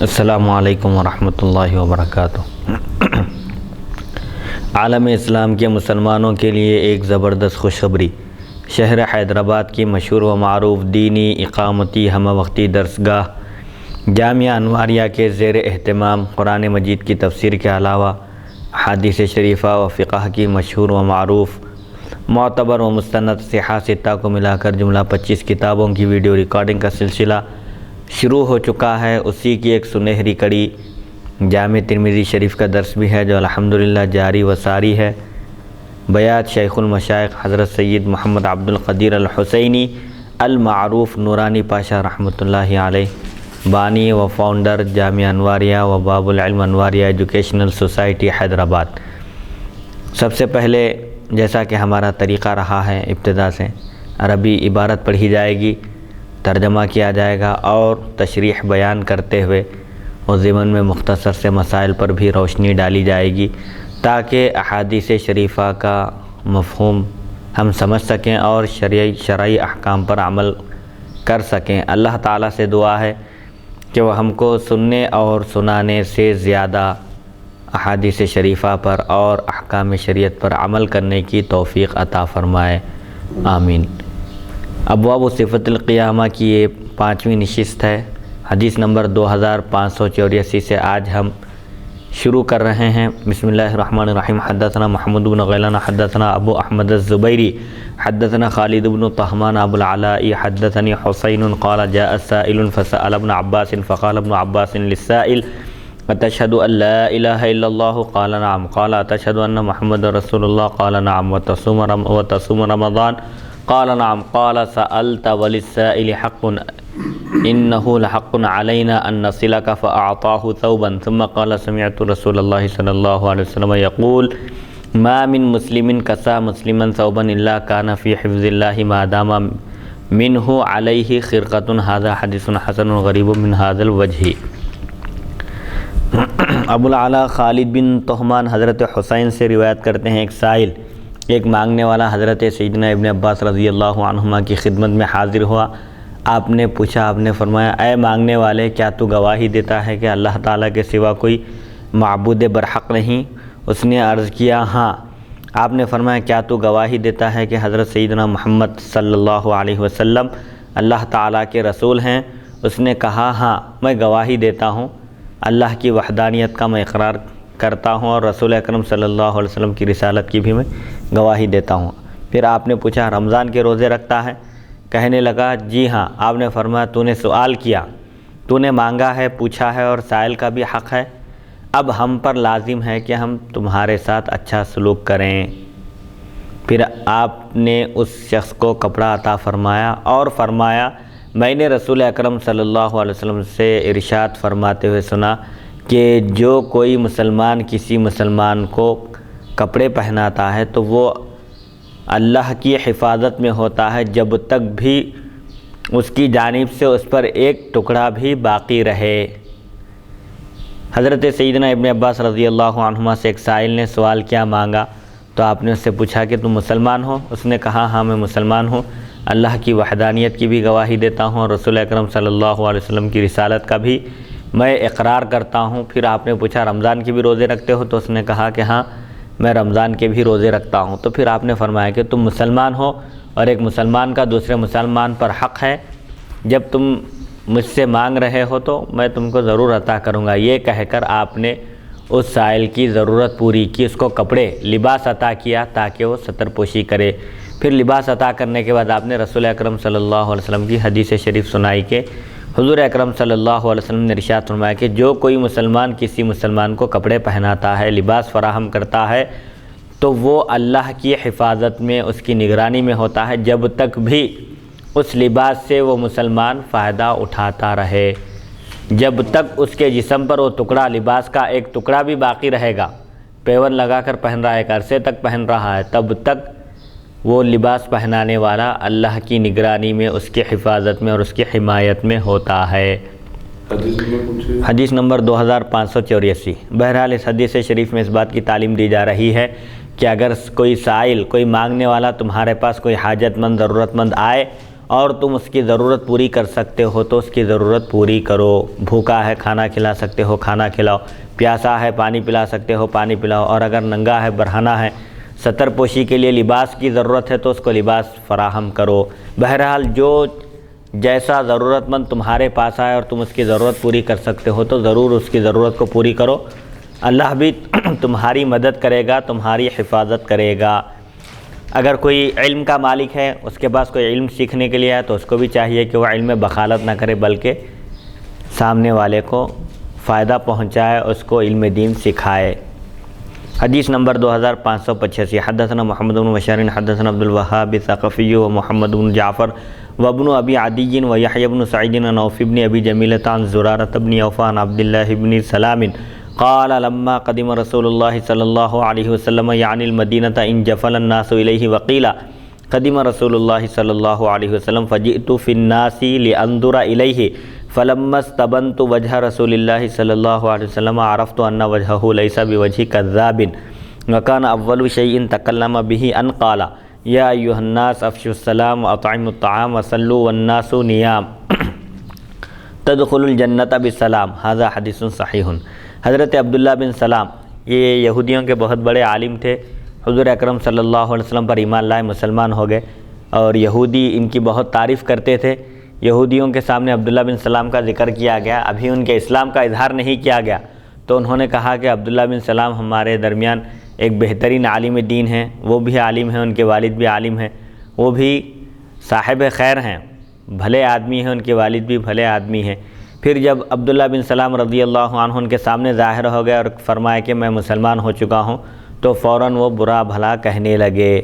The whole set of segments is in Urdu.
السلام علیکم ورحمۃ اللہ وبرکاتہ۔ عالم اسلام کے مسلمانوں کے لیے ایک زبردست خوشخبری۔ شہر حیدرآباد کی مشہور و معروف دینی اقامتی ہمہ وقتی درسگاہ جامعہ انواریہ کے زیر اہتمام قرآن مجید کی تفسیر کے علاوہ احادیث شریفہ و فقہ کی مشہور و معروف معتبر و مستند صحیحہ ستہ کو ملا کر جملہ 25 کتابوں کی ویڈیو ریکارڈنگ کا سلسلہ شروع ہو چکا ہے۔ اسی کی ایک سنہری کڑی جامع ترمذی شریف کا درس بھی ہے جو الحمدللہ جاری و ساری ہے۔ بیات شیخ المشائخ حضرت سید محمد عبد القدیر الحسینی المعروف نورانی پاشا رحمۃ اللہ علیہ، بانی و فاؤنڈر جامعہ انواریہ و باب العلم انواریہ ایجوکیشنل سوسائٹی حیدرآباد۔ سب سے پہلے جیسا کہ ہمارا طریقہ رہا ہے، ابتدا سے عربی عبارت پڑھی جائے گی، ترجمہ کیا جائے گا اور تشریح بیان کرتے ہوئے اور ضمن میں مختصر سے مسائل پر بھی روشنی ڈالی جائے گی تاکہ احادیث شریفہ کا مفہوم ہم سمجھ سکیں اور شرعی احکام پر عمل کر سکیں۔ اللہ تعالیٰ سے دعا ہے کہ وہ ہم کو سننے اور سنانے سے زیادہ احادیث شریفہ پر اور احکام شریعت پر عمل کرنے کی توفیق عطا فرمائے، آمین۔ ابواب صفت القیامہ کی یہ 5ویں نشست ہے۔ حدیث نمبر 2584 سے آج ہم شروع کر رہے ہیں۔ بسم اللہ الرحمن الرحیم۔ حدثنا محمد بن غیلان حدثنا ابو احمد الزبیری حدثنا خالد بن طہمان ابو العلاء حدثني حسین قال جاء سائل فسأل ابن عباس فقال ابن عباس للسائل اتشهد ان لا الہ الا اللہ قال نعم قال اتشهد ان محمد رسول اللہ قال نعم وتصوم رمضان قال نعم قال سألت وللسائل حق إنه لحق علينا أن نصلك فأعطاه ثوبا ثم قال سمعت رسول الله صلى الله عليه وسلم يقول ما من مسلم كسى مسلما ثوبا إلا كان في حفظ الله ما دام منه عليه خرقة۔ هذا حديث حسن غريب من هذا الوجه۔ ابو العلاء خالد بن طہمان حضرت حسین سے روایت کرتے ہیں، ایک سائل، ایک مانگنے والا حضرت سیدنا ابن عباس رضی اللہ عنہما کی خدمت میں حاضر ہوا۔ آپ نے پوچھا، آپ نے فرمایا، اے مانگنے والے، کیا تو گواہی دیتا ہے کہ اللہ تعالیٰ کے سوا کوئی معبود برحق نہیں؟ اس نے عرض کیا، ہاں۔ آپ نے فرمایا، کیا تو گواہی دیتا ہے کہ حضرت سیدنا محمد صلی اللہ علیہ وسلم اللہ تعالیٰ کے رسول ہیں؟ اس نے کہا، ہاں، میں گواہی دیتا ہوں، اللہ کی وحدانیت کا میں اقرار کرتا ہوں اور رسول اکرم صلی اللہ علیہ وسلم کی رسالت کی بھی میں گواہی دیتا ہوں۔ پھر آپ نے پوچھا، رمضان کے روزے رکھتا ہے؟ کہنے لگا، جی ہاں۔ آپ نے فرمایا، تو نے سوال کیا، تو نے مانگا ہے، پوچھا ہے اور سائل کا بھی حق ہے، اب ہم پر لازم ہے کہ ہم تمہارے ساتھ اچھا سلوک کریں۔ پھر آپ نے اس شخص کو کپڑا عطا فرمایا اور فرمایا، میں نے رسول اکرم صلی اللہ علیہ وسلم سے ارشاد فرماتے ہوئے سنا کہ جو کوئی مسلمان کسی مسلمان کو کپڑے پہناتا ہے تو وہ اللہ کی حفاظت میں ہوتا ہے جب تک بھی اس کی جانب سے اس پر ایک ٹکڑا بھی باقی رہے۔ حضرت سیدنا ابن عباس رضی اللہ عنہما سے ایک سائل نے سوال کیا، مانگا، تو آپ نے اس سے پوچھا کہ تم مسلمان ہو؟ اس نے کہا، ہاں میں مسلمان ہوں، اللہ کی وحدانیت کی بھی گواہی دیتا ہوں اور رسول اکرم صلی اللہ علیہ وسلم کی رسالت کا بھی میں اقرار کرتا ہوں۔ پھر آپ نے پوچھا، رمضان کے بھی روزے رکھتے ہو؟ تو اس نے کہا کہ ہاں میں رمضان کے بھی روزے رکھتا ہوں۔ تو پھر آپ نے فرمایا کہ تم مسلمان ہو اور ایک مسلمان کا دوسرے مسلمان پر حق ہے، جب تم مجھ سے مانگ رہے ہو تو میں تم کو ضرور عطا کروں گا۔ یہ کہہ کر آپ نے اس سائل کی ضرورت پوری کی، اس کو کپڑے لباس عطا کیا تاکہ وہ ستر پوشی کرے۔ پھر لباس عطا کرنے کے بعد آپ نے رسول اکرم صلی اللہ علیہ وسلم کی حدیث شریف سنائی کہ حضور اکرم صلی اللہ علیہ وسلم نے ارشاد فرمایا کہ جو کوئی مسلمان کسی مسلمان کو کپڑے پہناتا ہے، لباس فراہم کرتا ہے، تو وہ اللہ کی حفاظت میں، اس کی نگرانی میں ہوتا ہے جب تک بھی اس لباس سے وہ مسلمان فائدہ اٹھاتا رہے۔ جب تک اس کے جسم پر وہ ٹکڑا، لباس کا ایک ٹکڑا بھی باقی رہے گا، پیون لگا کر پہن رہا ہے، ایک عرصے تک پہن رہا ہے، تب تک وہ لباس پہنانے والا اللہ کی نگرانی میں، اس کی حفاظت میں اور اس کی حمایت میں ہوتا ہے۔ حدیث نمبر 2584۔ بہرحال اس حدیث شریف میں اس بات کی تعلیم دی جا رہی ہے کہ اگر کوئی سائل، کوئی مانگنے والا تمہارے پاس کوئی حاجت مند، ضرورت مند آئے اور تم اس کی ضرورت پوری کر سکتے ہو تو اس کی ضرورت پوری کرو۔ بھوکا ہے کھانا کھلا سکتے ہو کھانا کھلاؤ، پیاسا ہے پانی پلا سکتے ہو پانی پلاؤ، اور اگر ننگا ہے برہنہ ہے ستر پوشی کے لیے لباس کی ضرورت ہے تو اس کو لباس فراہم کرو۔ بہرحال جو جیسا ضرورت مند تمہارے پاس آئے اور تم اس کی ضرورت پوری کر سکتے ہو تو ضرور اس کی ضرورت کو پوری کرو۔ اللہ بھی تمہاری مدد کرے گا، تمہاری حفاظت کرے گا۔ اگر کوئی علم کا مالک ہے، اس کے پاس کوئی علم سیکھنے کے لیے ہے تو اس کو بھی چاہیے کہ وہ علم میں بخالت نہ کرے بلکہ سامنے والے کو فائدہ پہنچائے، اس کو علم دین سکھائے۔ حدیث نمبر 2585 حدثنا محمد بن بشار حدثنا عبد الوهاب الثقفي ومحمد بن جعفر وابن ابي عدي ويحيى بن سعيد عن عوف بن ابي جميلة عن زرارة بن عوف عن عبد الله بن سلام قال لما قدم رسول الله صلى الله عليه وسلم يعني المدينة انجفل الناس إليه وقيل قدم رسول الله صلى الله عليه وسلم فجئت في الناس لأنظر إليه فلما استبنت وجه رسول الله صلى الله عليه وسلم عرفت أن وجهه ليس بوجه كذاب وكان أول شيء تكلم به أن قال يا أيها الناس أفشوا السلام وأطعموا الطعام وصلوا والناس نيام تدخل الجنة بالسلام۔ هذا حدیث صحیح۔ حضرت عبداللہ بن سلام یہ یہودیوں کے بہت بڑے عالم تھے، حضور اکرم صلی اللہ علیہ وسلم پر ایمان لائے، مسلمان ہو گئے، اور یہودی ان کی بہت تعریف کرتے تھے۔ یہودیوں کے سامنے عبداللہ بن سلام کا ذکر کیا گیا، ابھی ان کے اسلام کا اظہار نہیں کیا گیا، تو انہوں نے کہا کہ عبداللہ بن سلام ہمارے درمیان ایک بہترین عالم دین ہیں، وہ بھی عالم ہیں، ان کے والد بھی عالم ہیں، وہ بھی صاحب خیر ہیں، بھلے آدمی ہیں، ان کے والد بھی بھلے آدمی ہیں۔ پھر جب عبداللہ بن سلام رضی اللہ عنہ ان کے سامنے ظاہر ہو گئے اور فرمایا کہ میں مسلمان ہو چکا ہوں تو فوراً وہ برا بھلا کہنے لگے۔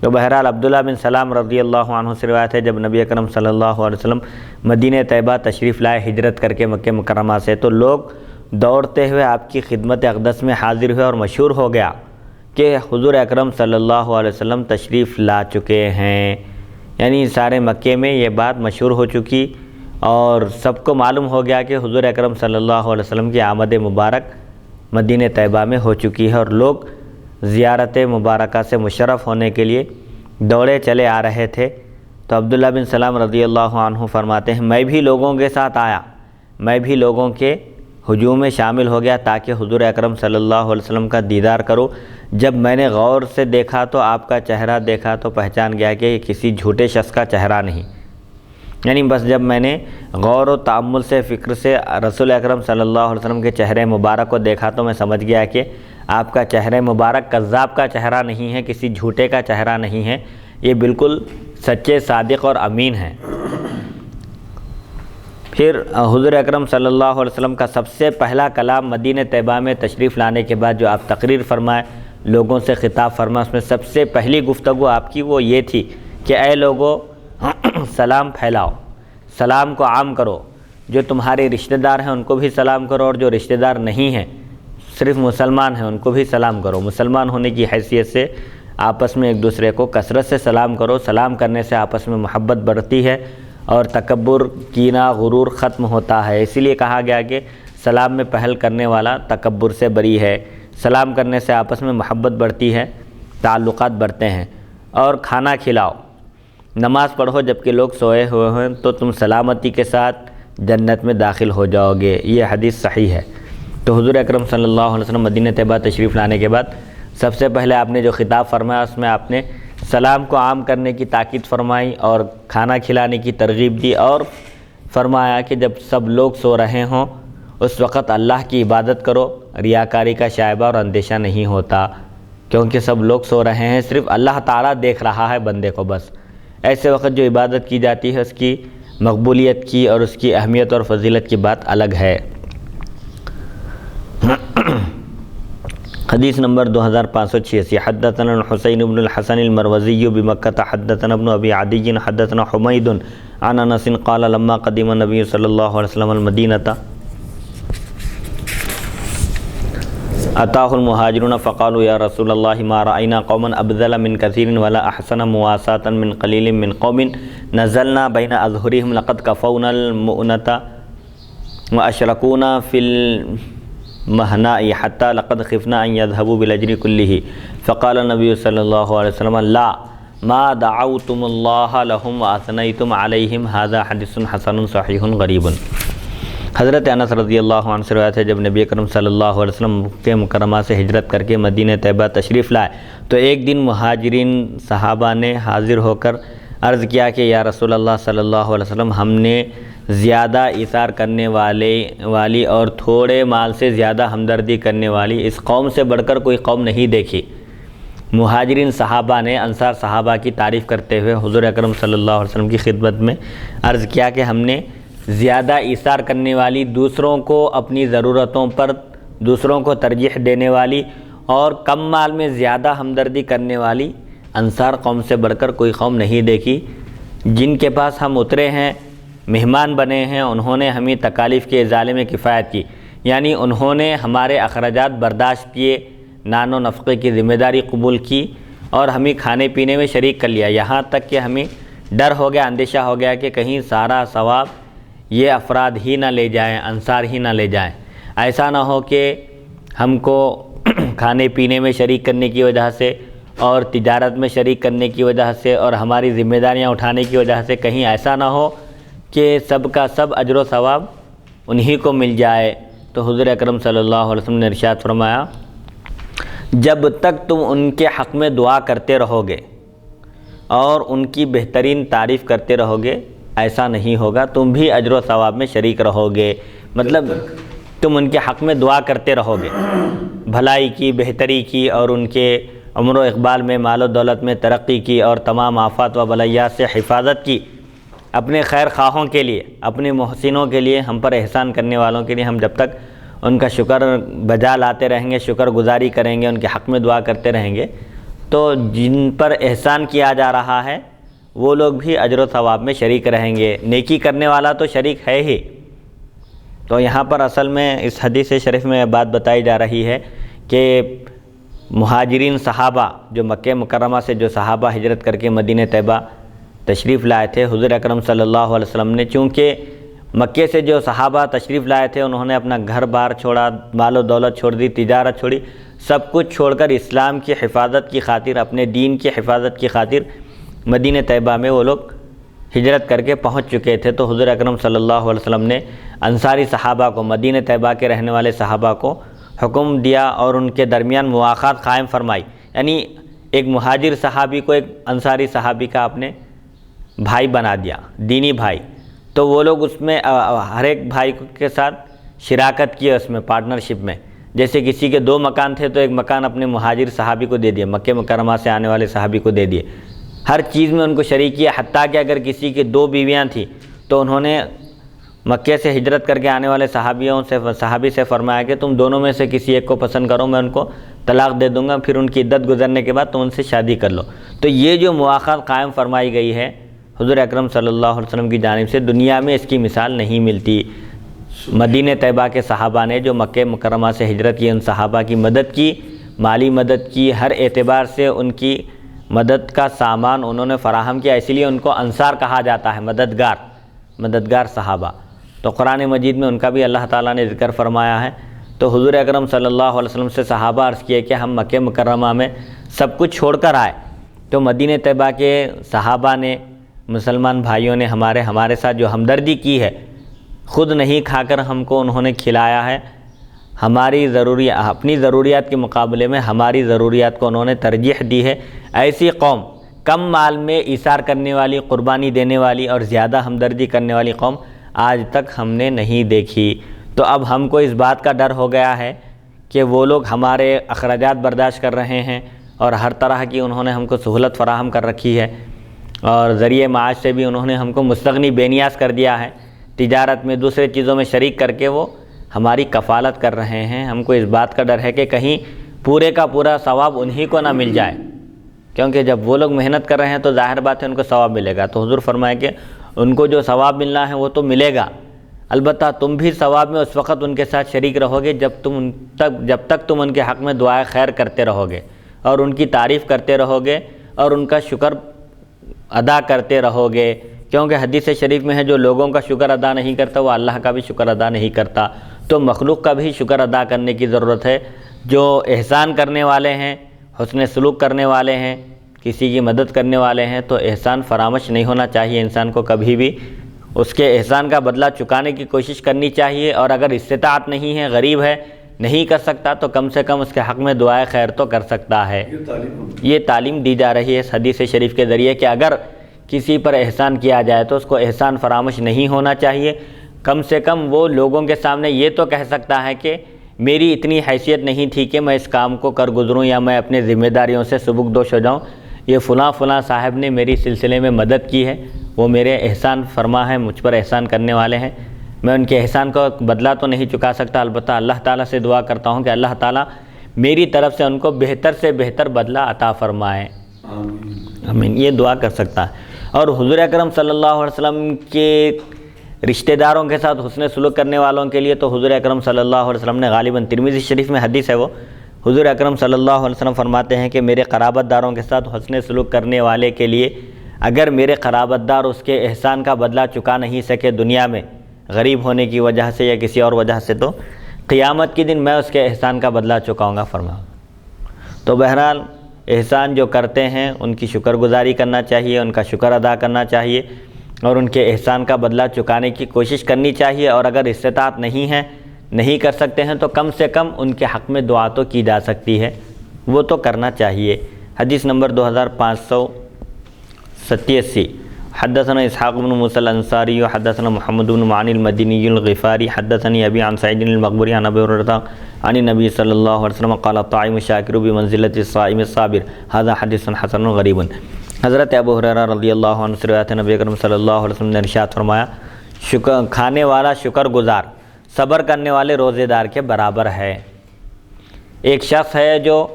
تو بہرحال عبداللہ بن سلام رضی اللہ عنہ سے روایت ہے جب نبی اکرم صلی اللہ علیہ وسلم مدینہ طیبہ تشریف لائے ہجرت کر کے مکہ مکرمہ سے، تو لوگ دوڑتے ہوئے آپ کی خدمت اقدس میں حاضر ہوئے اور مشہور ہو گیا کہ حضور اکرم صلی اللہ علیہ وسلم تشریف لا چکے ہیں، یعنی سارے مکے میں یہ بات مشہور ہو چکی اور سب کو معلوم ہو گیا کہ حضور اکرم صلی اللہ علیہ وسلم کی آمد مبارک مدینہ طیبہ میں ہو چکی ہے، اور لوگ زیارت مبارکہ سے مشرف ہونے کے لیے دوڑے چلے آ رہے تھے۔ تو عبداللہ بن سلام رضی اللہ عنہ فرماتے ہیں میں بھی لوگوں کے ساتھ آیا، میں بھی لوگوں کے ہجوم میں شامل ہو گیا تاکہ حضور اکرم صلی اللہ علیہ وسلم کا دیدار کرو۔ جب میں نے غور سے دیکھا تو آپ کا چہرہ دیکھا تو پہچان گیا کہ یہ کسی جھوٹے شخص کا چہرہ نہیں، یعنی بس جب میں نے غور و تأمل سے فکر سے رسول اکرم صلی اللہ علیہ وسلم کے چہرے مبارک کو دیکھا تو میں سمجھ گیا کہ آپ کا چہرہ مبارک کذاب کا چہرہ نہیں ہے، کسی جھوٹے کا چہرہ نہیں ہے، یہ بالکل سچے صادق اور امین ہیں۔ پھر حضور اکرم صلی اللہ علیہ وسلم کا سب سے پہلا کلام مدینہ طیبہ میں تشریف لانے کے بعد جو آپ تقریر فرمائے، لوگوں سے خطاب فرمائے، اس میں سب سے پہلی گفتگو آپ کی وہ یہ تھی کہ اے لوگو سلام پھیلاؤ، سلام کو عام کرو، جو تمہارے رشتہ دار ہیں ان کو بھی سلام کرو، اور جو رشتہ دار نہیں ہیں صرف مسلمان ہیں ان کو بھی سلام کرو۔ مسلمان ہونے کی حیثیت سے آپس میں ایک دوسرے کو کثرت سے سلام کرو، سلام کرنے سے آپس میں محبت بڑھتی ہے اور تکبر، کینہ، غرور ختم ہوتا ہے۔ اسی لیے کہا گیا کہ سلام میں پہل کرنے والا تکبر سے بری ہے۔ سلام کرنے سے آپس میں محبت بڑھتی ہے، تعلقات بڑھتے ہیں۔ اور کھانا کھلاؤ، نماز پڑھو جبکہ لوگ سوئے ہوئے ہیں تو تم سلامتی کے ساتھ جنت میں داخل ہو جاؤ گے۔ یہ حدیث صحیح ہے۔ تو حضور اکرم صلی اللہ علیہ وسلم مدینہ طیبہ تشریف لانے کے بعد سب سے پہلے آپ نے جو خطاب فرمایا اس میں آپ نے سلام کو عام کرنے کی تاکید فرمائی اور کھانا کھلانے کی ترغیب دی، اور فرمایا کہ جب سب لوگ سو رہے ہوں اس وقت اللہ کی عبادت کرو، ریاکاری کا شائبہ اور اندیشہ نہیں ہوتا، کیونکہ سب لوگ سو رہے ہیں، صرف اللہ تعالیٰ دیکھ رہا ہے بندے کو بس۔ ایسے وقت جو عبادت کی جاتی ہے اس کی مقبولیت کی اور اس کی اہمیت اور فضیلت کی بات الگ ہے۔ حدیث نمبر 2586 حدثنا الحسین بن الحسن المروزی بمکہ حدثنا ابن ابی عدی حدثنا حمید عن انس قال لما قدم النبی صلی اللہ علیہ وسلم المدینہ اتاه المهاجرون فقالوا يا رسول الله ما رأينا قوما أبذل من كثير ولا أحسن مواساة من قليل من قوم نزلنا بين أظهرهم لقد كفونا المؤنة وأشركونا في المهناء حتى لقد خفنا أن يذهبوا بالأجر كله فقال النبي صلى الله عليه وسلم لا ما دعوتم اللہ لہم واثنیتم علیہم ھذا حدیث حسن صحیح غریب۔ حضرت انس رضی اللہ عنہ سے روایت ہے جب نبی اکرم صلی اللہ علیہ وسلم مکہ مکرمہ سے ہجرت کر کے مدینہ طیبہ تشریف لائے تو ایک دن مہاجرین صحابہ نے حاضر ہو کر عرض کیا کہ یا رسول اللہ صلی اللہ علیہ وسلم ہم نے زیادہ ایثار کرنے والی اور تھوڑے مال سے زیادہ ہمدردی کرنے والی اس قوم سے بڑھ کر کوئی قوم نہیں دیکھی۔ مہاجرین صحابہ نے انصار صحابہ کی تعریف کرتے ہوئے حضور اکرم صلی اللہ علیہ وسلم کی خدمت میں عرض کیا کہ ہم نے زیادہ ایثار کرنے والی، دوسروں کو اپنی ضرورتوں پر دوسروں کو ترجیح دینے والی اور کم مال میں زیادہ ہمدردی کرنے والی انصار قوم سے بڑھ کر کوئی قوم نہیں دیکھی۔ جن کے پاس ہم اترے ہیں، مہمان بنے ہیں، انہوں نے ہمیں تکالیف کے ازالے میں کفایت کی، یعنی انہوں نے ہمارے اخراجات برداشت کیے، نان و نفقے کی ذمہ داری قبول کی اور ہمیں کھانے پینے میں شریک کر لیا، یہاں تک کہ ہمیں ڈر ہو گیا، اندیشہ ہو گیا کہ کہیں سارا ثواب یہ افراد ہی نہ لے جائیں، انصار ہی نہ لے جائیں۔ ایسا نہ ہو کہ ہم کو کھانے پینے میں شریک کرنے کی وجہ سے اور تجارت میں شریک کرنے کی وجہ سے اور ہماری ذمہ داریاں اٹھانے کی وجہ سے کہیں ایسا نہ ہو کہ سب کا سب اجر و ثواب انہی کو مل جائے۔ تو حضور اکرم صلی اللہ علیہ وسلم نے ارشاد فرمایا جب تک تم ان کے حق میں دعا کرتے رہو گے اور ان کی بہترین تعریف کرتے رہو گے ایسا نہیں ہوگا، تم بھی اجر و ثواب میں شریک رہو گے۔ مطلب تم ان کے حق میں دعا کرتے رہو گے، بھلائی کی، بہتری کی اور ان کے عمر و اقبال میں، مال و دولت میں ترقی کی اور تمام آفات و بلیات سے حفاظت کی۔ اپنے خیر خواہوں کے لیے، اپنے محسنوں کے لیے، ہم پر احسان کرنے والوں کے لیے ہم جب تک ان کا شکر بجا لاتے رہیں گے، شکر گزاری کریں گے، ان کے حق میں دعا کرتے رہیں گے، تو جن پر احسان کیا جا رہا ہے وہ لوگ بھی اجر و ثواب میں شریک رہیں گے۔ نیکی کرنے والا تو شریک ہے ہی۔ تو یہاں پر اصل میں اس حدیث شریف میں بات بتائی جا رہی ہے کہ مہاجرین صحابہ جو مکہ مکرمہ سے جو صحابہ ہجرت کر کے مدینہ طیبہ تشریف لائے تھے، حضور اکرم صلی اللہ علیہ وسلم نے چونکہ مکے سے جو صحابہ تشریف لائے تھے انہوں نے اپنا گھر بار چھوڑا، مال و دولت چھوڑ دی، تجارت چھوڑی، سب کچھ چھوڑ کر اسلام کی حفاظت کی خاطر، اپنے دین کی حفاظت کی خاطر مدینہ طیبہ میں وہ لوگ ہجرت کر کے پہنچ چکے تھے۔ تو حضور اکرم صلی اللہ علیہ وسلم نے انصاری صحابہ کو، مدینہ طیبہ کے رہنے والے صحابہ کو حکم دیا اور ان کے درمیان مواخات قائم فرمائی، یعنی ایک مہاجر صحابی کو ایک انصاری صحابی کا اپنے بھائی بنا دیا، دینی بھائی۔ تو وہ لوگ اس میں ہر ایک بھائی کے ساتھ شراکت کی، اس میں پارٹنرشپ میں، جیسے کسی کے 2 مکان تھے تو ایک مکان اپنے مہاجر صحابی کو دے دیے، مکہ مکرمہ سے آنے والے صحابی کو دے دیے، ہر چیز میں ان کو شریک کیا، حتیٰ کہ اگر کسی کی 2 بیویاں تھیں تو انہوں نے مکہ سے ہجرت کر کے آنے والے صحابی سے فرمایا کہ تم دونوں میں سے کسی ایک کو پسند کرو، میں ان کو طلاق دے دوں گا، پھر ان کی عدت گزرنے کے بعد تم ان سے شادی کر لو۔ تو یہ جو مواخات قائم فرمائی گئی ہے حضور اکرم صلی اللہ علیہ وسلم کی جانب سے، دنیا میں اس کی مثال نہیں ملتی۔ مدینہ طیبہ کے صحابہ نے جو مکہ مکرمہ سے ہجرت کی، ان صحابہ کی مدد کی، مالی مدد کی، ہر اعتبار سے ان کی مدد کا سامان انہوں نے فراہم کیا، اسی لیے ان کو انصار کہا جاتا ہے، مددگار صحابہ۔ تو قرآن مجید میں ان کا بھی اللہ تعالیٰ نے ذکر فرمایا ہے۔ تو حضور اکرم صلی اللہ علیہ وسلم سے صحابہ عرض کیے کہ ہم مکہ مکرمہ میں سب کچھ چھوڑ کر آئے، تو مدینہ طیبہ کے صحابہ نے، مسلمان بھائیوں نے ہمارے ساتھ جو ہمدردی کی ہے، خود نہیں کھا کر ہم کو انہوں نے کھلایا ہے، اپنی ضروریات کے مقابلے میں ہماری ضروریات کو انہوں نے ترجیح دی ہے۔ ایسی قوم، کم مال میں ایثار کرنے والی، قربانی دینے والی اور زیادہ ہمدردی کرنے والی قوم آج تک ہم نے نہیں دیکھی۔ تو اب ہم کو اس بات کا ڈر ہو گیا ہے کہ وہ لوگ ہمارے اخراجات برداشت کر رہے ہیں اور ہر طرح کی انہوں نے ہم کو سہولت فراہم کر رکھی ہے اور ذریعہ معاش سے بھی انہوں نے ہم کو مستغنی بے نیاز کر دیا ہے، تجارت میں دوسرے چیزوں میں شریک کر کے وہ ہماری کفالت کر رہے ہیں۔ ہم کو اس بات کا ڈر ہے کہ کہیں پورے کا پورا ثواب انہی کو نہ مل جائے، کیونکہ جب وہ لوگ محنت کر رہے ہیں تو ظاہر بات ہے ان کو ثواب ملے گا۔ تو حضور فرمائے کہ ان کو جو ثواب ملنا ہے وہ تو ملے گا، البتہ تم بھی ثواب میں اس وقت ان کے ساتھ شریک رہو گے جب تک تم ان کے حق میں دعائے خیر کرتے رہو گے اور ان کی تعریف کرتے رہو گے اور ان کا شکر ادا کرتے رہو گے، کیونکہ حدیث شریف میں ہے جو لوگوں کا شکر ادا نہیں کرتا وہ اللہ کا بھی شکر ادا نہیں کرتا۔ تو مخلوق کا بھی شکر ادا کرنے کی ضرورت ہے۔ جو احسان کرنے والے ہیں، حسن سلوک کرنے والے ہیں، کسی کی مدد کرنے والے ہیں تو احسان فراموش نہیں ہونا چاہیے، انسان کو کبھی بھی اس کے احسان کا بدلہ چکانے کی کوشش کرنی چاہیے، اور اگر استطاعت نہیں ہے، غریب ہے، نہیں کر سکتا تو کم سے کم اس کے حق میں دعائے خیر تو کر سکتا ہے۔ یہ تعلیم دی جا رہی ہے اس حدیث شریف کے ذریعے کہ اگر کسی پر احسان کیا جائے تو اس کو احسان فراموش نہیں ہونا چاہیے، کم سے کم وہ لوگوں کے سامنے یہ تو کہہ سکتا ہے کہ میری اتنی حیثیت نہیں تھی کہ میں اس کام کو کر گزروں یا میں اپنے ذمہ داریوں سے سبکدوش ہو جاؤں، یہ فلاں فلاں صاحب نے میری سلسلے میں مدد کی ہے، وہ میرے احسان فرما ہے، مجھ پر احسان کرنے والے ہیں، میں ان کے احسان کا بدلہ تو نہیں چکا سکتا، البتہ اللہ تعالیٰ سے دعا کرتا ہوں کہ اللہ تعالیٰ میری طرف سے ان کو بہتر سے بہتر بدلہ عطا فرمائے، آمین، یہ دعا کر سکتا ہے۔ اور حضور اکرم صلی اللہ علیہ وسلم کے رشتہ داروں کے ساتھ حسن سلوک کرنے والوں کے لیے تو حضور اکرم صلی اللہ علیہ وسلم نے غالباً ترمذی شریف میں حدیث ہے، وہ حضور اکرم صلی اللہ علیہ وسلم فرماتے ہیں کہ میرے قرابت داروں کے ساتھ حسن سلوک کرنے والے کے لیے اگر میرے قرابت دار اس کے احسان کا بدلہ چکا نہیں سکے دنیا میں غریب ہونے کی وجہ سے یا کسی اور وجہ سے، تو قیامت کے دن میں اس کے احسان کا بدلہ چکاؤں گا فرمایا۔ تو بہرحال احسان جو کرتے ہیں ان کی شکر گزاری کرنا چاہیے، ان کا شکر ادا کرنا چاہیے اور ان کے احسان کا بدلہ چکانے کی کوشش کرنی چاہیے، اور اگر استطاعت نہیں ہے، نہیں کر سکتے ہیں تو کم سے کم ان کے حق میں دعا تو کی جا سکتی ہے، وہ تو کرنا چاہیے۔ حدیث نمبر 2587، حدثنا اسحاق بن موسى الانصاری حدثنا محمد بن معن المدینی الغفاری حدثنی ابی عن سعید المقبری عن ابی ہریرہ عن النبی صلی اللہ علیہ وسلم قال الطاعم الشاکر بمنزلۃ الصائم الصابر، هذا حدیث حسن غریب۔ حضرت ابو ہریرہ رضی اللہ عنہ سے روایت ہے، نبی اکرم صلی اللہ علیہ وسلم نے ارشاد فرمایا، کھانے والا شکر گزار صبر کرنے والے روزے دار کے برابر ہے۔ ایک شخص ہے جو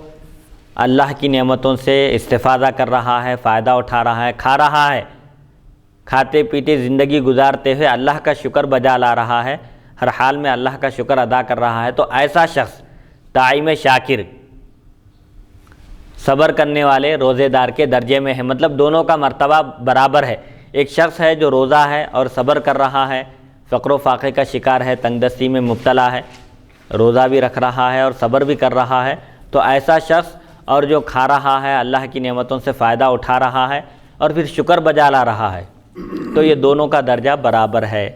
اللہ کی نعمتوں سے استفادہ کر رہا ہے، فائدہ اٹھا رہا ہے، کھا رہا ہے، کھاتے پیتے زندگی گزارتے ہوئے اللہ کا شکر بجا لا رہا ہے، ہر حال میں اللہ کا شکر ادا کر رہا ہے، تو ایسا شخص طاعم شاکر صبر کرنے والے روزے دار کے درجے میں ہے، مطلب دونوں کا مرتبہ برابر ہے۔ ایک شخص ہے جو روزہ ہے اور صبر کر رہا ہے، فقر و فاقے کا شکار ہے، تنگ دستی میں مبتلا ہے، روزہ بھی رکھ رہا ہے اور صبر بھی کر رہا ہے، تو ایسا شخص اور جو کھا رہا ہے، اللہ کی نعمتوں سے فائدہ اٹھا رہا ہے اور پھر شکر بجا لا رہا ہے، تو یہ دونوں کا درجہ برابر ہے۔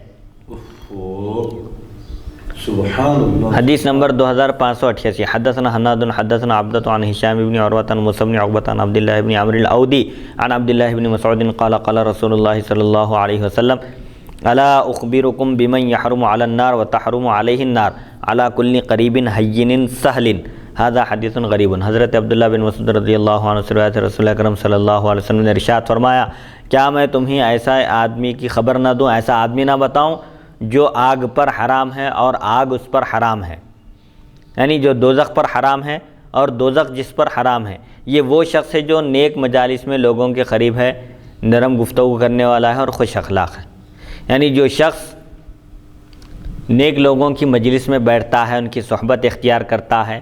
سبحان اللہ۔ حدیث نمبر 2588، حدثنا حناد حدثنا عبدۃ عن ہشام بن عروہ عن موسیٰ بن عقبہ عن عبد اللہ بن عمرو الاودی عن عبد اللہ بن مسعود قال قال رسول اللہ صلی اللہ علیہ وسلم الا اخبرکم بمن یحرم علی النار وتحرم علیہ النار علی کل قریب ہین سہل، هذا حدیث غریب۔ حضرت عبداللہ بن مسعود رضی اللہ عنہ سے روایت ہے، رسول اکرم صلی اللہ علیہ وسلم نے ارشاد فرمایا، کیا میں تمہیں ایسا آدمی کی خبر نہ دوں، ایسا آدمی نہ بتاؤں جو آگ پر حرام ہے اور آگ اس پر حرام ہے، یعنی جو دوزخ پر حرام ہے اور دوزخ جس پر حرام ہے۔ یہ وہ شخص ہے جو نیک مجالس میں لوگوں کے قریب ہے، نرم گفتگو کرنے والا ہے اور خوش اخلاق ہے، یعنی جو شخص نیک لوگوں کی مجلس میں بیٹھتا ہے، ان کی صحبت اختیار کرتا ہے،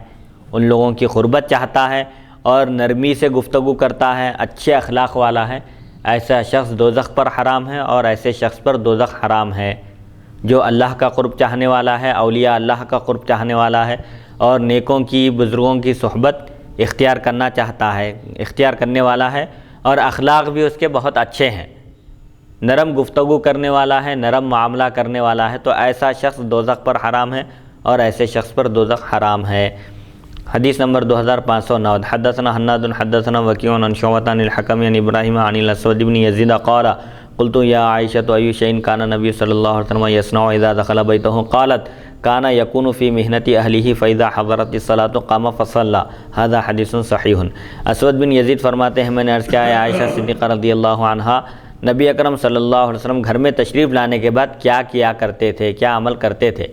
ان لوگوں کی قربت چاہتا ہے اور نرمی سے گفتگو کرتا ہے، اچھے اخلاق والا ہے، ایسا شخص دوزخ پر حرام ہے اور ایسے شخص پر دوزخ حرام ہے۔ جو اللہ کا قرب چاہنے والا ہے، اولیاء اللہ کا قرب چاہنے والا ہے اور نیکوں کی، بزرگوں کی صحبت اختیار کرنا چاہتا ہے، اختیار کرنے والا ہے، اور اخلاق بھی اس کے بہت اچھے ہیں، نرم گفتگو کرنے والا ہے، نرم معاملہ کرنے والا ہے، تو ایسا شخص دوزخ پر حرام ہے اور ایسے شخص پر دوزخ حرام ہے۔ حدیث نمبر 2509، حدثنا حناد حدثنا وکیع عن شعبۃ عن الحکم عن ابراہیم عن الاسود بن یزید قال قلت یا عائشۃ ای شیء کان نبی صلی اللہ علیہ وسلم یصنع اذا دخل بیتہ قالت کان یکون فی محنۃ اہلہ فاذا حضرت الصلاۃ قام فصلی، ھذا حدیث صحیح۔ اسود بن یزید فرماتے ہیں، میں نے عرض کیا ہے عائشہ صدیقہ رضی اللہ عنہا نبی اکرم صلی اللہ علیہ وسلم گھر میں تشریف لانے کے بعد کیا کیا کرتے تھے، کیا عمل کرتے تھے۔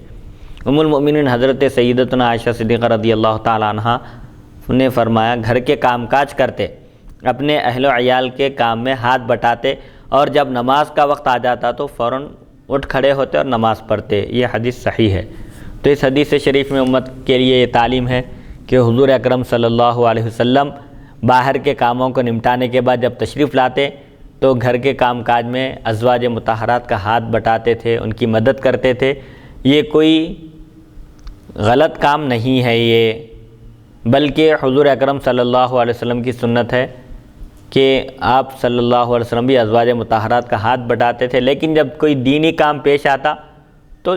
ام المؤمنین حضرت سیدتنا عائشہ صدیقہ رضی اللہ تعالی عنہا نے فرمایا، گھر کے کام کاج کرتے، اپنے اہل و عیال کے کام میں ہاتھ بٹاتے، اور جب نماز کا وقت آ جاتا تو فوراً اٹھ کھڑے ہوتے اور نماز پڑھتے۔ یہ حدیث صحیح ہے۔ تو اس حدیث شریف میں امت کے لیے یہ تعلیم ہے کہ حضور اکرم صلی اللہ علیہ وسلم باہر کے کاموں کو نمٹانے کے بعد جب تشریف لاتے تو گھر کے کام کاج میں ازواج مطہرات کا ہاتھ بٹاتے تھے، ان کی مدد کرتے تھے۔ یہ کوئی غلط کام نہیں ہے یہ، بلکہ حضور اکرم صلی اللہ علیہ وسلم کی سنت ہے کہ آپ صلی اللہ علیہ وسلم بھی ازواج مطہرات کا ہاتھ بٹاتے تھے، لیکن جب کوئی دینی کام پیش آتا تو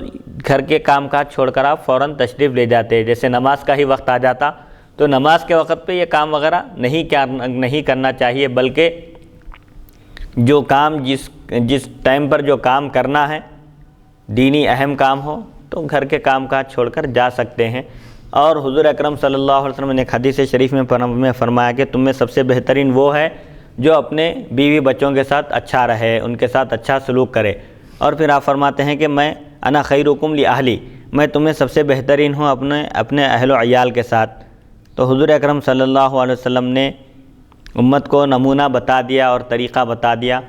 گھر کے کام کاج چھوڑ کر آپ فوراً تشریف لے جاتے. جیسے نماز کا ہی وقت آ جاتا تو نماز کے وقت پہ یہ کام وغیرہ نہیں کرنا چاہیے، بلکہ جو کام جس ٹائم پر جو کام کرنا ہے، دینی اہم کام ہو، تو گھر کے کام کاج چھوڑ کر جا سکتے ہیں. اور حضور اکرم صلی اللہ علیہ وسلم نے ایک حدیث شریف میں فرمایا کہ تم میں سب سے بہترین وہ ہے جو اپنے بیوی بچوں کے ساتھ اچھا رہے، ان کے ساتھ اچھا سلوک کرے. اور پھر آپ فرماتے ہیں کہ میں انا خیرکم لاہلی، میں تمہیں سب سے بہترین ہوں اپنے اہل و عیال کے ساتھ. تو حضور اکرم صلی اللہ علیہ وسلم نے امت کو نمونہ بتا دیا اور طریقہ بتا دیا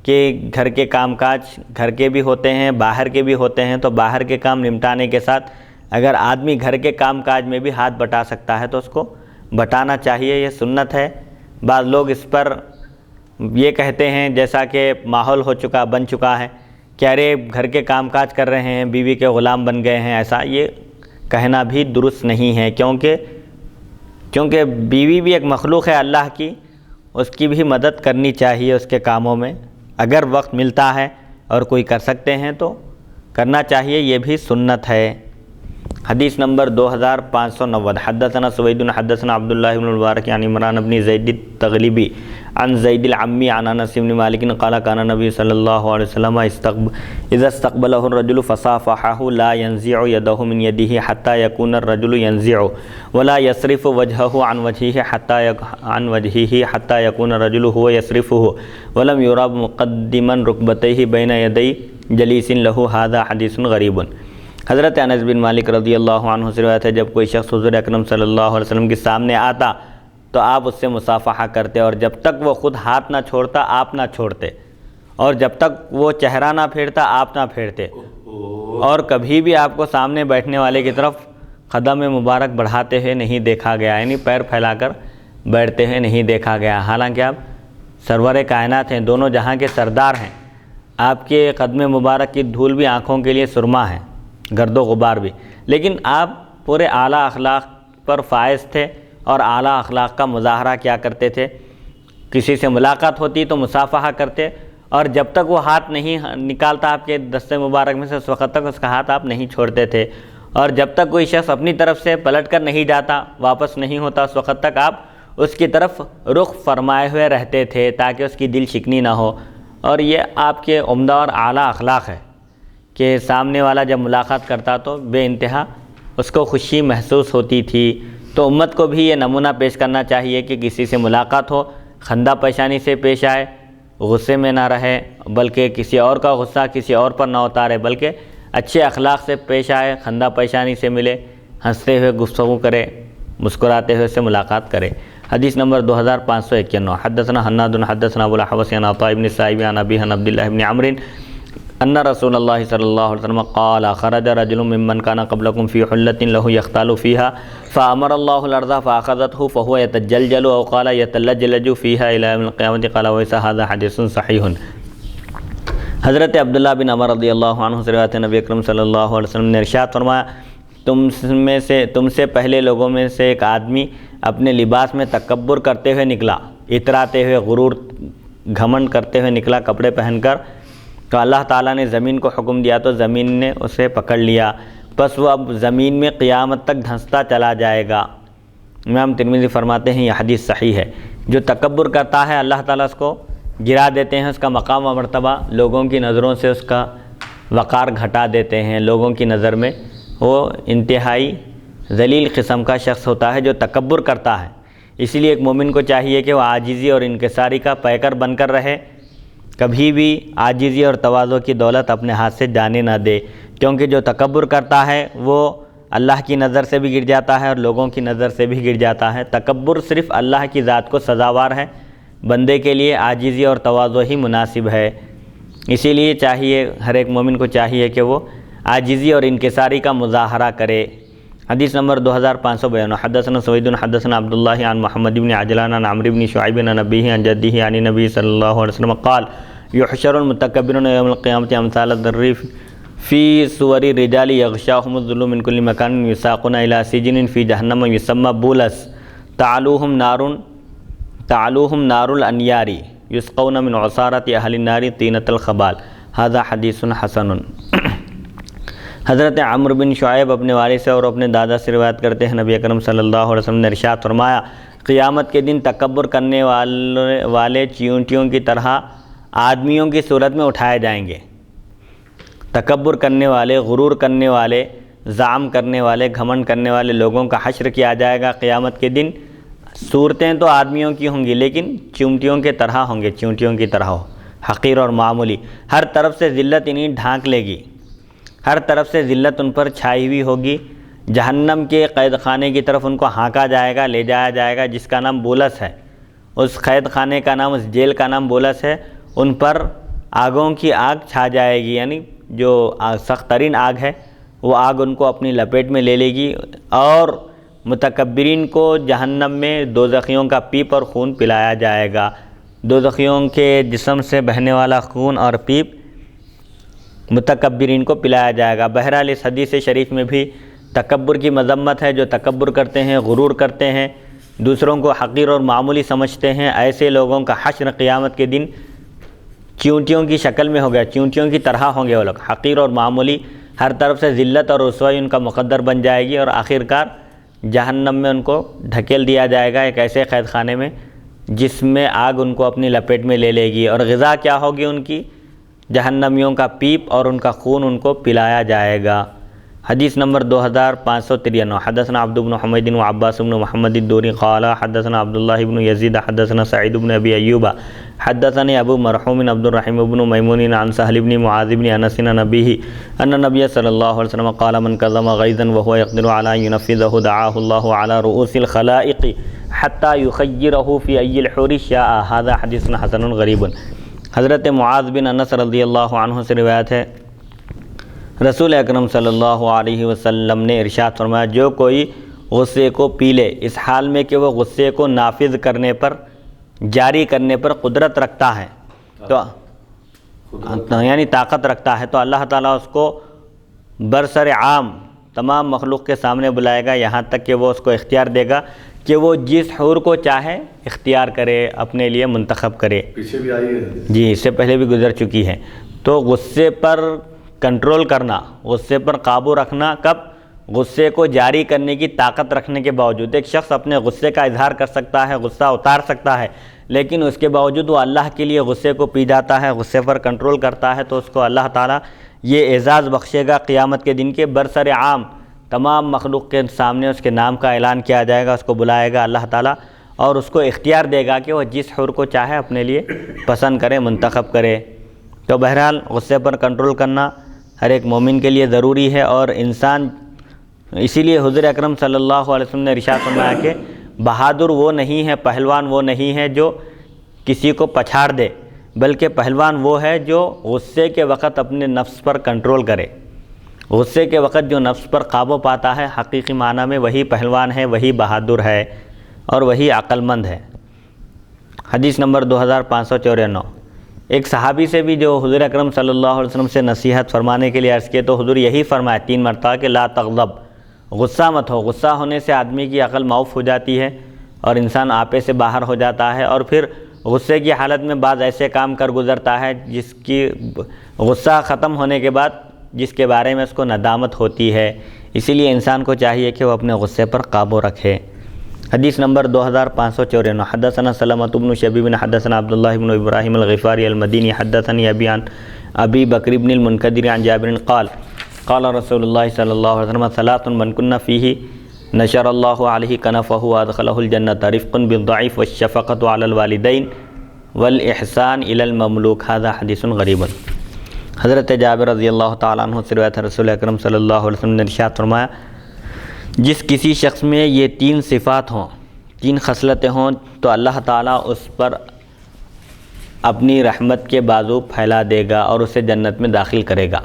کہ گھر کے کام کاج گھر کے بھی ہوتے ہیں، باہر کے بھی ہوتے ہیں. تو باہر کے کام نمٹانے کے ساتھ اگر آدمی گھر کے کام کاج میں بھی ہاتھ بٹا سکتا ہے تو اس کو بٹانا چاہیے، یہ سنت ہے. بعض لوگ اس پر یہ کہتے ہیں جیسا کہ ماحول بن چکا ہے کہ ارے گھر کے کام کاج کر رہے ہیں، بیوی کے غلام بن گئے ہیں. ایسا یہ کہنا بھی درست نہیں ہے، کیونکہ بیوی بھی ایک مخلوق ہے اللہ کی، اس کی بھی مدد کرنی چاہیے اس کے کاموں میں. اگر وقت ملتا ہے اور کوئی کر سکتے ہیں تو کرنا چاہیے، یہ بھی سنت ہے. حدیث نمبر 2590. حدثنا سوید حدثنا عبداللہ بن المبارک عن عمران بن زید التغلبی عن زید العمی عن انس بن مالک قال كان النبي صلی اللہ علیہ وسلم اذا استقبله الرجل فصافحه لا ينزع يده من يده حتى يكون الرجل ينزع ولا يصرف وجهه عن وجهه حتى يكون الرجل هو يصرفه ولم يرى مقدما ركبتيه بين يدي جليس له. هذا حدیث غریب. حضرت انس بن مالک رضی اللہ عنہ سے روایت ہے جب کوئی شخص حضور اکرم صلی اللہ علیہ وسلم کے سامنے آتا تو آپ اس سے مصافحہ کرتے، اور جب تک وہ خود ہاتھ نہ چھوڑتا آپ نہ چھوڑتے، اور جب تک وہ چہرہ نہ پھیرتا آپ نہ پھیرتے، اور کبھی بھی آپ کو سامنے بیٹھنے والے کی طرف قدم مبارک بڑھاتے ہوئے نہیں دیکھا گیا، یعنی پیر پھیلا کر بیٹھتے ہوئے نہیں دیکھا گیا. حالانکہ آپ سرور کائنات ہیں، دونوں جہاں کے سردار ہیں، آپ کے قدم مبارک کی دھول بھی آنکھوں کے لیے سرما ہے، گرد و غبار بھی، لیکن آپ پورے اعلیٰ اخلاق پر فائز تھے اور اعلیٰ اخلاق کا مظاہرہ کیا کرتے تھے. کسی سے ملاقات ہوتی تو مصافحہ کرتے، اور جب تک وہ ہاتھ نہیں نکالتا آپ کے دستے مبارک میں سے اس وقت تک اس کا ہاتھ آپ نہیں چھوڑتے تھے، اور جب تک کوئی شخص اپنی طرف سے پلٹ کر نہیں جاتا، واپس نہیں ہوتا، اس وقت تک آپ اس کی طرف رخ فرمائے ہوئے رہتے تھے تاکہ اس کی دل شکنی نہ ہو. اور یہ آپ کے عمدہ اور اعلیٰ اخلاق ہے کہ سامنے والا جب ملاقات کرتا تو بے انتہا اس کو خوشی محسوس ہوتی تھی. تو امت کو بھی یہ نمونہ پیش کرنا چاہیے کہ کسی سے ملاقات ہو خندہ پیشانی سے پیش آئے، غصے میں نہ رہے، بلکہ کسی اور کا غصہ کسی اور پر نہ اتارے، بلکہ اچھے اخلاق سے پیش آئے، خندہ پیشانی سے ملے، ہنستے ہوئے گفتگو کرے، مسکراتے ہوئے سے ملاقات کرے. حدیث نمبر 2591. حدثنا حناد حدثنا ابو الاحوص عن عطاء بن السائب عن ابيه عن عبد الله بن عمرو ان رسول اللہ صلی اللہ علیہ وسلم قال خرج رجل ممن كان قبلكم في حلة له يختال فيها فامر الله الارض فاخذته فهو يتجلجل او قال يتلجلج فيها الى يوم القيامة قال ويس هذا حدیث صحیح. حضرت عبداللہ بن عمر رضی اللہ عنہ سے روایت ہے نبی اکرم صلی اللہ علیہ وسلم نے ارشاد فرمایا تم سے پہلے لوگوں میں سے ایک آدمی اپنے لباس میں تکبر کرتے ہوئے نکلا، اتراتے ہوئے، غرور گھمنڈ کرتے ہوئے نکلا کپڑے پہن کر. تو اللہ تعالیٰ نے زمین کو حکم دیا تو زمین نے اسے پکڑ لیا، بس وہ اب زمین میں قیامت تک دھنستا چلا جائے گا. امام ترمذی فرماتے ہیں یہ حدیث صحیح ہے. جو تکبر کرتا ہے اللہ تعالیٰ اس کو گرا دیتے ہیں، اس کا مقام و مرتبہ لوگوں کی نظروں سے اس کا وقار گھٹا دیتے ہیں. لوگوں کی نظر میں وہ انتہائی ذلیل قسم کا شخص ہوتا ہے جو تکبر کرتا ہے. اسی لیے ایک مومن کو چاہیے کہ وہ عاجزی اور انکساری کا پیکر بن کر رہے، کبھی بھی عاجزی اور تواضع کی دولت اپنے ہاتھ سے جانے نہ دے، کیونکہ جو تکبر کرتا ہے وہ اللہ کی نظر سے بھی گر جاتا ہے اور لوگوں کی نظر سے بھی گر جاتا ہے. تکبر صرف اللہ کی ذات کو سزاوار ہے، بندے کے لیے عاجزی اور تواضع ہی مناسب ہے. اسی لیے چاہیے ہر ایک مومن کو چاہیے کہ وہ عاجزی اور انکساری کا مظاہرہ کرے. حدیث نمبر 2552. حدثنا سوید حدثنا عبداللہ عن محمد بن عجلان عن عمرو بن شعیب عن ابیہ عن جدہ عن نبی صلی اللہ علیہ وسلم قال یحشر المتکبرون یوم القیامة امثال الذر فی صور الرجال یغشاہم الذل من کل مکان یساقون الی سجن فی جہنم یسمى بولس تعلوہم نار تعلوہم نار الانیاری یسقون من عصارت اہل النار طینۃ الخبال ھذا حدیث حسن۔ حضرت عمرو بن شعیب اپنے والد سے اور اپنے دادا سے روایت کرتے ہیں، نبی اکرم صلی اللہ علیہ وسلم نے ارشاد فرمایا، قیامت کے دن تکبر کرنے والے چیونٹیوں کی طرح آدمیوں کی صورت میں اٹھائے جائیں گے۔ تکبر کرنے والے، غرور کرنے والے، زعم کرنے والے، گھمنڈ کرنے والے لوگوں کا حشر کیا جائے گا قیامت کے دن۔ صورتیں تو آدمیوں کی ہوں گی لیکن چیونٹیوں کے طرح ہوں گے، چیونٹیوں کی طرح ہو، حقیر اور معمولی۔ ہر طرف سے ذلت انہیں ڈھانک لے گی، ہر طرف سے ذلت ان پر چھائی ہوئی ہوگی۔ جہنم کے قید خانے کی طرف ان کو ہانکا جائے گا، لے جایا جائے گا، جس کا نام بولس ہے۔ اس قید خانے کا نام، اس جیل کا نام بولس ہے۔ ان پر آگوں کی آگ چھا جائے گی، یعنی جو سخت ترین آگ ہے وہ آگ ان کو اپنی لپیٹ میں لے لے گی، اور متکبرین کو جہنم میں دوزخیوں کا پیپ اور خون پلایا جائے گا۔ دوزخیوں کے جسم سے بہنے والا خون اور پیپ متکبرین کو پلایا جائے گا۔ بہرحال اس حدیث شریف میں بھی تکبر کی مذمت ہے۔ جو تکبر کرتے ہیں، غرور کرتے ہیں، دوسروں کو حقیر اور معمولی سمجھتے ہیں، ایسے لوگوں کا حشر قیامت کے دن چیونٹیوں کی شکل میں ہوگا، چیونٹیوں کی طرح ہوں گے وہ لوگ، حقیر اور معمولی۔ ہر طرف سے ذلت اور رسوائی ان کا مقدر بن جائے گی، اور آخرکار جہنم میں ان کو ڈھکیل دیا جائے گا، ایک ایسے قید خانے میں جس میں آگ ان کو اپنی لپیٹ میں لے لے گی۔ اور غذا کیا ہوگی ان کی؟ جہنمیوں کا پیپ اور ان کا خون ان کو پلایا جائے گا۔ حدیث نمبر 2593۔ حدثنا عبد بن حمید و عباس بن محمد الدوری قال حدثنا عبداللہ بن یزید حدثنا سعید بن ابی ایوب حدثني ابو مرحوم عبد الرحیم بن میمون عن سہل بن معاذ بن انس عن ابیہ ان النبی صلی اللہ علیہ وسلم قال من كظم غیظا وهو يقدر على ان ينفذه دعاه الله على رؤوس الخلائق حتى يخيره في اي الحور شاء هذا حدیث حسن غریب۔ حضرت معاذ بن انس رضی اللہ عنہ سے روایت ہے، رسول اکرم صلی اللہ علیہ وسلم نے ارشاد فرمایا، جو کوئی غصے کو پی لے اس حال میں کہ وہ غصے کو نافذ کرنے پر، جاری کرنے پر قدرت رکھتا ہے، تو یعنی طاقت رکھتا ہے، تو اللہ تعالیٰ اس کو برسر عام تمام مخلوق کے سامنے بلائے گا، یہاں تک کہ وہ اس کو اختیار دے گا کہ وہ جس حور کو چاہے اختیار کرے، اپنے لیے منتخب کرے۔ پیچھے بھی آئی ہے جی، اس سے پہلے بھی گزر چکی ہے۔ تو غصے پر کنٹرول کرنا، غصے پر قابو رکھنا کب؟ غصے کو جاری کرنے کی طاقت رکھنے کے باوجود۔ ایک شخص اپنے غصے کا اظہار کر سکتا ہے، غصہ اتار سکتا ہے، لیکن اس کے باوجود وہ اللہ کے لیے غصے کو پی جاتا ہے، غصے پر کنٹرول کرتا ہے، تو اس کو اللہ تعالیٰ یہ اعزاز بخشے گا قیامت کے دن کے برسر عام تمام مخلوق کے سامنے اس کے نام کا اعلان کیا جائے گا، اس کو بلائے گا اللہ تعالیٰ، اور اس کو اختیار دے گا کہ وہ جس حور کو چاہے اپنے لیے پسند کرے، منتخب کرے۔ تو بہرحال غصے پر کنٹرول کرنا ہر ایک مومن کے لیے ضروری ہے، اور انسان، اسی لیے حضور اکرم صلی اللہ علیہ وسلم نے ارشاد فرمایا کہ بہادر وہ نہیں ہے، پہلوان وہ نہیں ہے جو کسی کو پچھاڑ دے، بلکہ پہلوان وہ ہے جو غصے کے وقت اپنے نفس پر کنٹرول کرے۔ غصے کے وقت جو نفس پر قابو پاتا ہے، حقیقی معنی میں وہی پہلوان ہے، وہی بہادر ہے، اور وہی عقل مند ہے۔ حدیث نمبر 2594۔ ایک صحابی سے بھی جو حضور اکرم صلی اللہ علیہ وسلم سے نصیحت فرمانے کے لیے عرض کیے، تو حضور یہی فرمایا 3 مرتبہ کہ لا تغضب، غصہ مت ہو۔ غصہ ہونے سے آدمی کی عقل معاف ہو جاتی ہے اور انسان آپے سے باہر ہو جاتا ہے، اور پھر غصے کی حالت میں بعض ایسے کام کر گزرتا ہے جس کی غصہ ختم ہونے کے بعد جس کے بارے میں اس کو ندامت ہوتی ہے۔ اسی لیے انسان کو چاہیے کہ وہ اپنے غصے پر قابو رکھے۔ حدیث نمبر 2594۔ حدثنا سلمۃ بن شبیب حدثنا عبداللہ بن ابراہیم الغفاری المدینی حدثنی ابی عن ابی بکر بن المنکدر عن جابر قال قال رسول اللہ صلی اللہ علیہ وسلم ثلاث من کن فیہ نشر اللہ علیہ کنفہ وادخلہ الجنۃ رفق بالضعیف والشفقۃ علی الوالدین والاحسان الی المملوک ھذا حدیث غریب۔ حضرت جابر رضی اللہ تعالیٰ عنہ سے روایت ہے، رسول اکرم صلی اللہ علیہ وسلم نے ارشاد فرمایا، جس کسی شخص میں یہ 3 صفات ہوں، 3 خصلتیں ہوں، تو اللہ تعالیٰ اس پر اپنی رحمت کے بازو پھیلا دے گا اور اسے جنت میں داخل کرے گا۔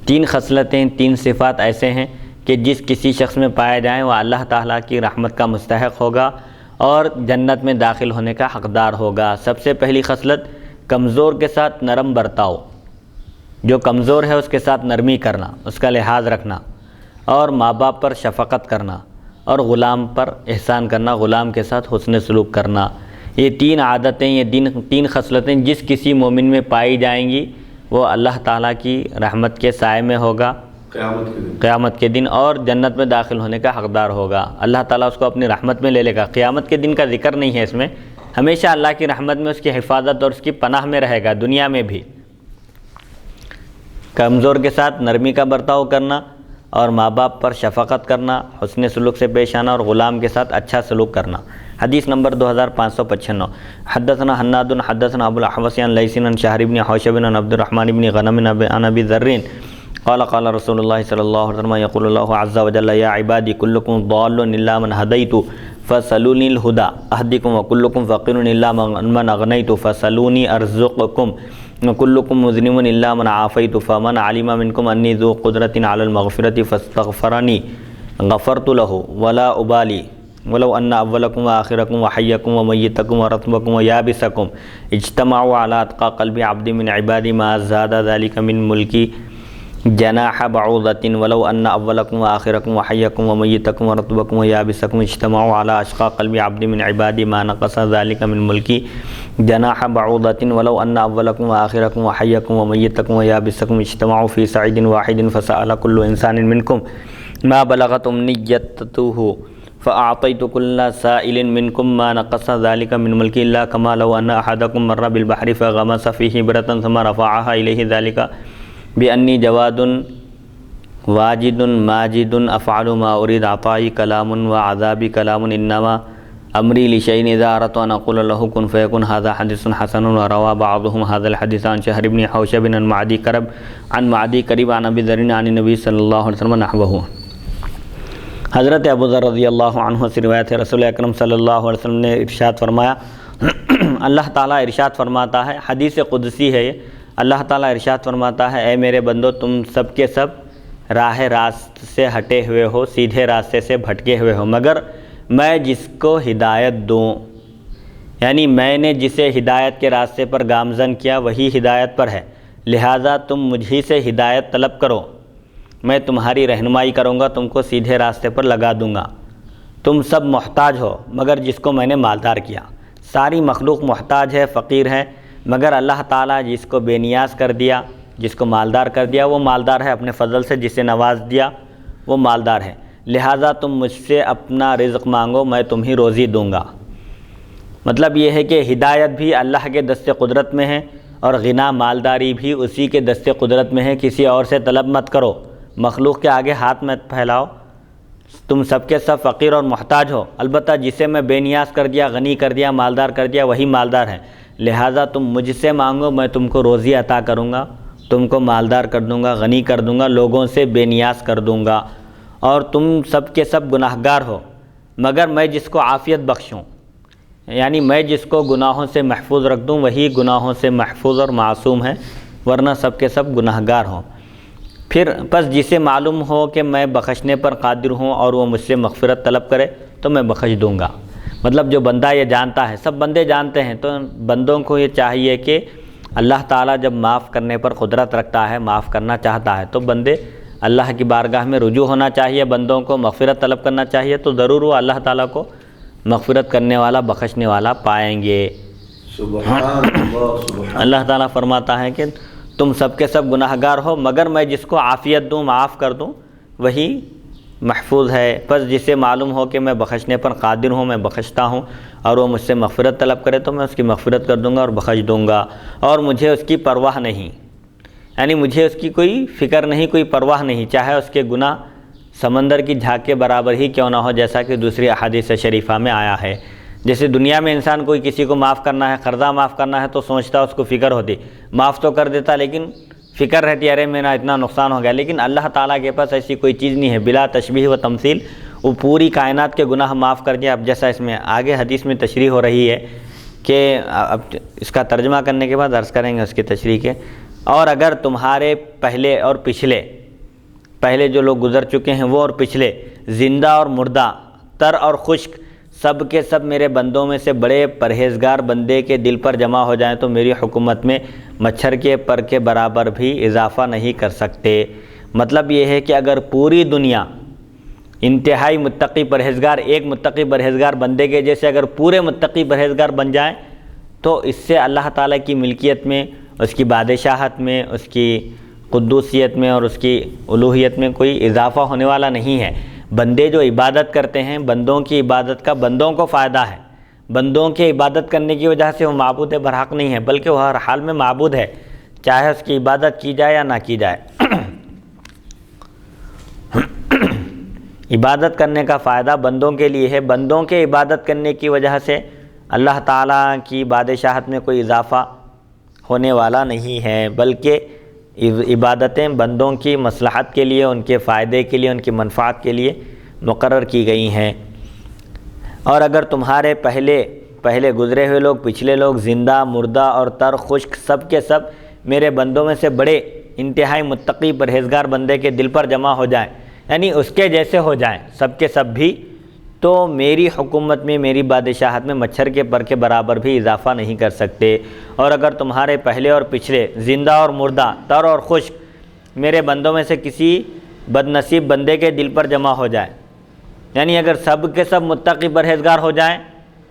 3 خصلتیں، 3 صفات ایسے ہیں کہ جس کسی شخص میں پائے جائیں وہ اللہ تعالیٰ کی رحمت کا مستحق ہوگا اور جنت میں داخل ہونے کا حقدار ہوگا۔ سب سے پہلی خصلت، کمزور کے ساتھ نرم برتاؤ۔ جو کمزور ہے اس کے ساتھ نرمی کرنا، اس کا لحاظ رکھنا، اور ماں باپ پر شفقت کرنا، اور غلام پر احسان کرنا، غلام کے ساتھ حسن سلوک کرنا۔ یہ 3 عادتیں، یہ 3 خصلتیں جس کسی مومن میں پائی جائیں گی وہ اللہ تعالیٰ کی رحمت کے سائے میں ہوگا قیامت کے دن اور جنت میں داخل ہونے کا حقدار ہوگا۔ اللہ تعالیٰ اس کو اپنی رحمت میں لے لے گا۔ قیامت کے دن کا ذکر نہیں ہے اس میں، ہمیشہ اللہ کی رحمت میں اس کی حفاظت اور اس کی پناہ میں رہے گا، دنیا میں بھی۔ کمزور کے ساتھ نرمی کا برتاؤ کرنا اور ماں باپ پر شفقت کرنا، حسن سلوک سے پیش آنا اور غلام کے ساتھ اچھا سلوک کرنا۔ حدیث نمبر 2595۔ حدثنا حناد حدثنا ابو الاحوص عن لیث عن شہر بن حوشب عن عبد الرحمن بن غنم عن ابی ذر قال قال رسول اللہ صلی اللہ علیہ وسلم یقول اللہ عز وجل یا عبادی کلکم ضال الا من ہدیت فسلونی الہدی اہدکم وکلکم فقیر الا من اغنیت فسلونی ارزقکم وکلکم مذنب الا من عافیت فمن علم منکم انی ذو قدرۃ علی المغفرۃ فاستغفرنی غفرت له ولا ابالی ولو ان اولکم وآخرکم وحیکم ومیتکم ورطبکم ویابسکم اجتمعوا علی اتقى قلب عبد من عبادی ما زاد ذلك من ملکی جناح بعوضۃ ولو ان اولکم وآخرکم وحیکم ومیتکم ورطبکم ویابسکم اجتمعوا علی اشقى قلب عبد من عبادی ما نقص ذلك من ملکی جناح بعوضۃ ولو ان اولکم وآخرکم وحیکم ومیتکم ویابسکم اجتمعوا فی صعید واحد فسأل كل انسان منکم ما بلغت امنیته فأعطيت كل سائل منكم ما نقص ذلك من ملكي إلا كما لو أن أحدكم مر بالبحر فغمس فيه برة ثم رفعها إليه ذلك بأني جواد واجد ماجد أفعل ما أريد عطائي كلام وعذابي كلام إنما أمري لشيء إذا أردت أن أقول له كن فيكون هذا حديث حسن وروى بعضهم هذا الحديث عن شهر بن حوشب عن معدي كرب عن أبي ذر عن النبي صلى الله عليه وسلم نحوه۔ حضرت ابو ذر رضی اللہ عنہ سے روایت ہے، رسول اکرم صلی اللہ علیہ وسلم نے ارشاد فرمایا، اللہ تعالیٰ ارشاد فرماتا ہے، حدیث قدسی ہے یہ، اللہ تعالیٰ ارشاد فرماتا ہے اے میرے بندو تم سب کے سب راہ راست سے ہٹے ہوئے ہو، سیدھے راستے سے بھٹکے ہوئے ہو، مگر میں جس کو ہدایت دوں، یعنی میں نے جسے ہدایت کے راستے پر گامزن کیا وہی ہدایت پر ہے، لہٰذا تم مجھ ہی سے ہدایت طلب کرو، میں تمہاری رہنمائی کروں گا، تم کو سیدھے راستے پر لگا دوں گا۔ تم سب محتاج ہو مگر جس کو میں نے مالدار کیا، ساری مخلوق محتاج ہے، فقیر ہے، مگر اللہ تعالیٰ جس کو بے نیاز کر دیا، جس کو مالدار کر دیا وہ مالدار ہے، اپنے فضل سے جسے نواز دیا وہ مالدار ہے، لہٰذا تم مجھ سے اپنا رزق مانگو، میں تمہیں روزی دوں گا۔ مطلب یہ ہے کہ ہدایت بھی اللہ کے دست قدرت میں ہے اور غنا مالداری بھی اسی کے دست قدرت میں ہے، کسی اور سے طلب مت کرو، مخلوق کے آگے ہاتھ مت پھیلاؤ، تم سب کے سب فقیر اور محتاج ہو، البتہ جسے میں بے نیاز کر دیا، غنی کر دیا، مالدار کر دیا وہی مالدار ہے، لہٰذا تم مجھ سے مانگو، میں تم کو روزی عطا کروں گا، تم کو مالدار کر دوں گا، غنی کر دوں گا، لوگوں سے بے نیاز کر دوں گا، اور تم سب کے سب گناہگار ہو مگر میں جس کو عافیت بخشوں، یعنی میں جس کو گناہوں سے محفوظ رکھ دوں وہی گناہوں سے محفوظ اور معصوم ہے، ورنہ سب کے سب گناہگار ہوں۔ پھر پس جسے معلوم ہو کہ میں بخشنے پر قادر ہوں اور وہ مجھ سے مغفرت طلب کرے تو میں بخش دوں گا۔ مطلب جو بندہ یہ جانتا ہے، سب بندے جانتے ہیں، تو بندوں کو یہ چاہیے کہ اللہ تعالیٰ جب معاف کرنے پر قدرت رکھتا ہے، معاف کرنا چاہتا ہے، تو بندے اللہ کی بارگاہ میں رجوع ہونا چاہیے، بندوں کو مغفرت طلب کرنا چاہیے، تو ضرور وہ اللہ تعالیٰ کو مغفرت کرنے والا، بخشنے والا پائیں گے۔ سبحان اللہ سبحان اللہ تعالیٰ فرماتا ہے کہ تم سب کے سب گناہگار ہو مگر میں جس کو عافیت دوں، معاف کر دوں وہی محفوظ ہے، پس جسے معلوم ہو کہ میں بخشنے پر قادر ہوں، میں بخشتا ہوں، اور وہ مجھ سے مغفرت طلب کرے تو میں اس کی مغفرت کر دوں گا اور بخش دوں گا، اور مجھے اس کی پرواہ نہیں، یعنی مجھے اس کی کوئی فکر نہیں، کوئی پرواہ نہیں، چاہے اس کے گناہ سمندر کی جھاگ کے برابر ہی کیوں نہ ہو، جیسا کہ دوسری احادیث شریفہ میں آیا ہے۔ جیسے دنیا میں انسان کوئی کسی کو معاف کرنا ہے، قرضہ معاف کرنا ہے تو سوچتا اس کو فکر ہوتی، معاف تو کر دیتا لیکن فکر رہتی ارے میرا اتنا نقصان ہو گیا، لیکن اللہ تعالیٰ کے پاس ایسی کوئی چیز نہیں ہے، بلا تشبیہ و تمثیل، وہ پوری کائنات کے گناہ معاف کر دیا۔ اب جیسا اس میں آگے حدیث میں تشریح ہو رہی ہے کہ اب اس کا ترجمہ کرنے کے بعد عرض کریں گے اس کی تشریح کے، اور اگر تمہارے پہلے اور پہلے جو لوگ گزر چکے ہیں وہ اور پچھلے، زندہ اور مردہ، تر اور خشک، سب کے سب میرے بندوں میں سے بڑے پرہیزگار بندے کے دل پر جمع ہو جائیں تو میری حکومت میں مچھر کے پر کے برابر بھی اضافہ نہیں کر سکتے۔ مطلب یہ ہے کہ اگر پوری دنیا انتہائی متقی پرہیزگار ایک متقی پرہیزگار بندے کے جیسے اگر پورے متقی پرہیزگار بن جائیں تو اس سے اللہ تعالیٰ کی ملکیت میں، اس کی بادشاہت میں، اس کی قدوسیت میں اور اس کی الوہیت میں کوئی اضافہ ہونے والا نہیں ہے۔ بندے جو عبادت کرتے ہیں، بندوں کی عبادت کا بندوں کو فائدہ ہے، بندوں کے عبادت کرنے کی وجہ سے وہ معبود برحق نہیں ہے، بلکہ وہ ہر حال میں معبود ہے، چاہے اس کی عبادت کی جائے یا نہ کی جائے۔ عبادت کرنے کا فائدہ بندوں کے لیے ہے، بندوں کے عبادت کرنے کی وجہ سے اللہ تعالیٰ کی بادشاہت میں کوئی اضافہ ہونے والا نہیں ہے، بلکہ عبادتیں بندوں کی مصلحت کے لیے، ان کے فائدے کے لیے، ان کی منفعت کے لیے مقرر کی گئی ہیں۔ اور اگر تمہارے پہلے گزرے ہوئے لوگ، پچھلے لوگ، زندہ، مردہ اور تر، خشک، سب کے سب میرے بندوں میں سے بڑے انتہائی متقی پرہیزگار بندے کے دل پر جمع ہو جائیں، یعنی اس کے جیسے ہو جائیں سب کے سب بھی، تو میری حکومت میں، میری بادشاہت میں مچھر کے پر کے برابر بھی اضافہ نہیں کر سکتے۔ اور اگر تمہارے پہلے اور پچھلے، زندہ اور مردہ، تر اور خشک میرے بندوں میں سے کسی بد نصیب بندے کے دل پر جمع ہو جائے، یعنی اگر سب کے سب متقی پرہیزگار ہو جائیں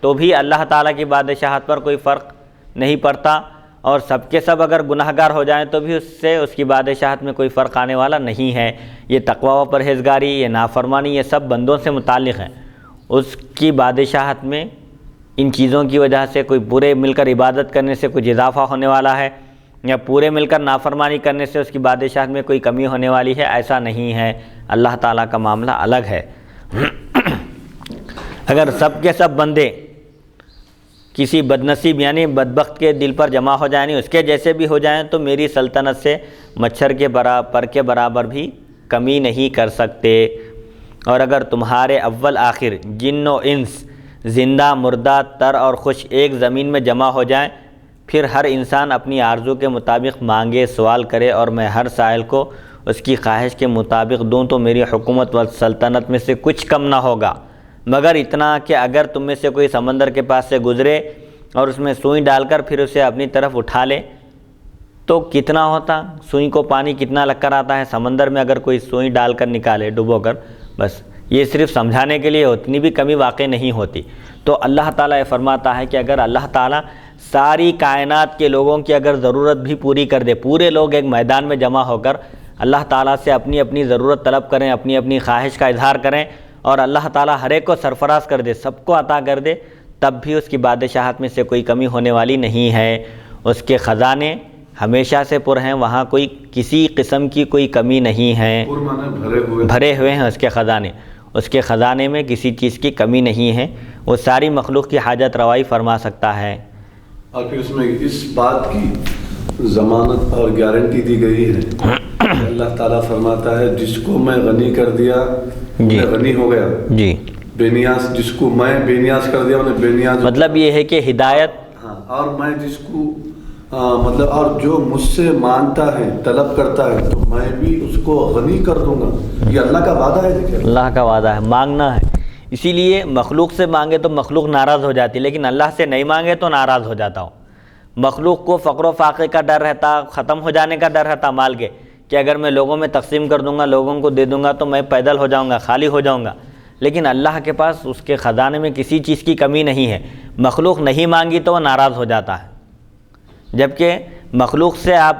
تو بھی اللہ تعالیٰ کی بادشاہت پر کوئی فرق نہیں پڑتا، اور سب کے سب اگر گناہگار ہو جائیں تو بھی اس سے اس کی بادشاہت میں کوئی فرق آنے والا نہیں ہے۔ یہ تقویٰ و پرہیزگاری، یہ نافرمانی، یہ سب بندوں سے متعلق ہیں۔ اس کی بادشاہت میں ان چیزوں کی وجہ سے کوئی پورے مل کر عبادت کرنے سے کچھ اضافہ ہونے والا ہے، یا پورے مل کر نافرمانی کرنے سے اس کی بادشاہت میں کوئی کمی ہونے والی ہے، ایسا نہیں ہے۔ اللہ تعالیٰ کا معاملہ الگ ہے۔ اگر سب کے سب بندے کسی بدنصیب یعنی بدبخت کے دل پر جمع ہو جائیں، یعنی اس کے جیسے بھی ہو جائیں، تو میری سلطنت سے مچھر کے پر کے برابر بھی کمی نہیں کر سکتے۔ اور اگر تمہارے اول آخر جن و انس، زندہ، مردہ، تر اور خشک ایک زمین میں جمع ہو جائیں، پھر ہر انسان اپنی آرزو کے مطابق مانگے، سوال کرے، اور میں ہر سائل کو اس کی خواہش کے مطابق دوں، تو میری حکومت و سلطنت میں سے کچھ کم نہ ہوگا، مگر اتنا کہ اگر تم میں سے کوئی سمندر کے پاس سے گزرے اور اس میں سوئی ڈال کر پھر اسے اپنی طرف اٹھا لے تو کتنا ہوتا؟ سوئی کو پانی کتنا لگ کر آتا ہے؟ سمندر میں اگر کوئی سوئی ڈال کر نکالے ڈبو کر، بس یہ صرف سمجھانے کے لیے، اتنی بھی کمی واقع نہیں ہوتی۔ تو اللہ تعالیٰ یہ فرماتا ہے کہ اگر اللہ تعالیٰ ساری کائنات کے لوگوں کی اگر ضرورت بھی پوری کر دے، پورے لوگ ایک میدان میں جمع ہو کر اللہ تعالیٰ سے اپنی اپنی ضرورت طلب کریں، اپنی اپنی خواہش کا اظہار کریں، اور اللہ تعالیٰ ہر ایک کو سرفراز کر دے، سب کو عطا کر دے، تب بھی اس کی بادشاہت میں سے کوئی کمی ہونے والی نہیں ہے۔ اس کے خزانے ہمیشہ سے پر ہیں، وہاں کوئی کسی قسم کی کوئی کمی نہیں ہے، بھرے ہوئے ہیں اس کے خزانے میں کسی چیز کی کمی نہیں ہے، وہ ساری مخلوق کی حاجت روائی فرما سکتا ہے۔ اور پھر اس میں اس بات کی ضمانت اور گارنٹی دی گئی ہے، اللہ تعالیٰ فرماتا ہے جس کو میں غنی کر دیا میں غنی ہو گیا، جی، بے نیاز جس کو میں بے نیاز کر دیا انہیں بے نیاز، مطلب یہ ہے کہ ہدایت، ہاں، اور میں جس کو مطلب اور جو مجھ سے مانگتا ہے، طلب کرتا ہے، تو میں بھی اس کو غنی کر دوں گا۔ یہ اللہ کا وعدہ ہے، دیکھیں اللہ کا وعدہ ہے، مانگنا ہے۔ اسی لیے مخلوق سے مانگے تو مخلوق ناراض ہو جاتی، لیکن اللہ سے نہیں مانگے تو ناراض ہو جاتا ہوں۔ مخلوق کو فقر و فاقے کا ڈر رہتا، ختم ہو جانے کا ڈر رہتا مال کے، کہ اگر میں لوگوں میں تقسیم کر دوں گا، لوگوں کو دے دوں گا تو میں پیدل ہو جاؤں گا، خالی ہو جاؤں گا، لیکن اللہ کے پاس اس کے خزانے میں کسی چیز کی کمی نہیں ہے۔ مخلوق نہیں مانگی تو وہ ناراض ہو جاتا ہے، جبکہ مخلوق سے آپ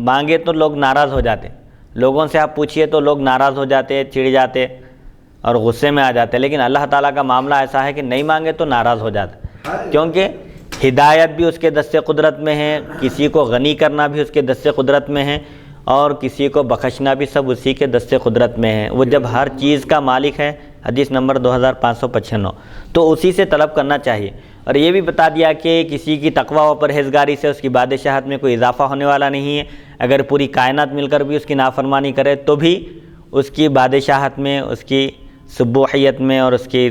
مانگے تو لوگ ناراض ہو جاتے، لوگوں سے آپ پوچھئے تو لوگ ناراض ہو جاتے، چڑ جاتے اور غصے میں آ جاتے، لیکن اللہ تعالیٰ کا معاملہ ایسا ہے کہ نہیں مانگے تو ناراض ہو جاتا، کیونکہ ہدایت بھی اس کے دست قدرت میں ہے، کسی کو غنی کرنا بھی اس کے دست قدرت میں ہے، اور کسی کو بخشنا بھی سب اسی کے دست قدرت میں ہے۔ وہ جب ہر چیز کا مالک ہے، حدیث نمبر 2595، تو اسی سے طلب کرنا چاہیے۔ اور یہ بھی بتا دیا کہ کسی کی تقویٰ و پرہیزگاری سے اس کی بادشاہت میں کوئی اضافہ ہونے والا نہیں ہے، اگر پوری کائنات مل کر بھی اس کی نافرمانی کرے تو بھی اس کی بادشاہت میں، اس کی سبوحیت میں اور اس کی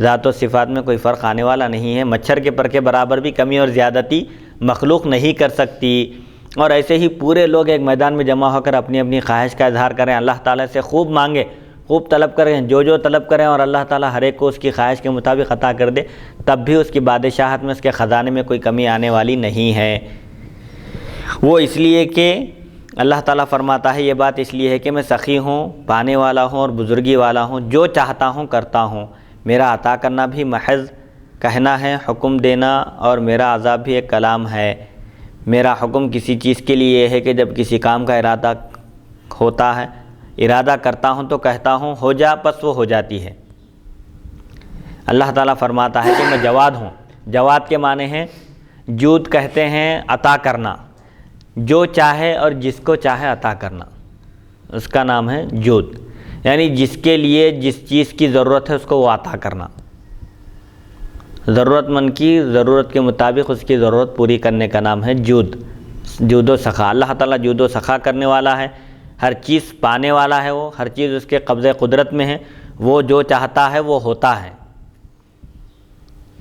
ذات و صفات میں کوئی فرق آنے والا نہیں ہے۔ مچھر کے پر کے برابر بھی کمی اور زیادتی مخلوق نہیں کر سکتی۔ اور ایسے ہی پورے لوگ ایک میدان میں جمع ہو کر اپنی اپنی خواہش کا اظہار کریں، اللہ تعالیٰ سے خوب مانگیں، خوب طلب کریں، جو طلب کریں، اور اللہ تعالیٰ ہر ایک کو اس کی خواہش کے مطابق عطا کر دے، تب بھی اس کی بادشاہت میں، اس کے خزانے میں کوئی کمی آنے والی نہیں ہے۔ وہ اس لیے کہ اللہ تعالیٰ فرماتا ہے یہ بات اس لیے ہے کہ میں سخی ہوں، پانے والا ہوں اور بزرگی والا ہوں، جو چاہتا ہوں کرتا ہوں، میرا عطا کرنا بھی محض کہنا ہے، حکم دینا، اور میرا عذاب بھی ایک کلام ہے۔ میرا حکم کسی چیز کے لیے یہ ہے کہ جب کسی کام کا ارادہ ہوتا ہے، ارادہ کرتا ہوں تو کہتا ہوں ہو جا، پس وہ ہو جاتی ہے۔ اللہ تعالیٰ فرماتا ہے کہ میں جواد ہوں۔ جواد کے معنی ہیں جود کہتے ہیں عطا کرنا، جو چاہے اور جس کو چاہے عطا کرنا، اس کا نام ہے جود، یعنی جس کے لیے جس چیز کی ضرورت ہے اس کو وہ عطا کرنا، ضرورت مند کی ضرورت کے مطابق اس کی ضرورت پوری کرنے کا نام ہے جود، جود و سخا۔ اللہ تعالیٰ جود و سخا کرنے والا ہے، ہر چیز پانے والا ہے، وہ ہر چیز اس کے قبضہ قدرت میں ہے، وہ جو چاہتا ہے وہ ہوتا ہے،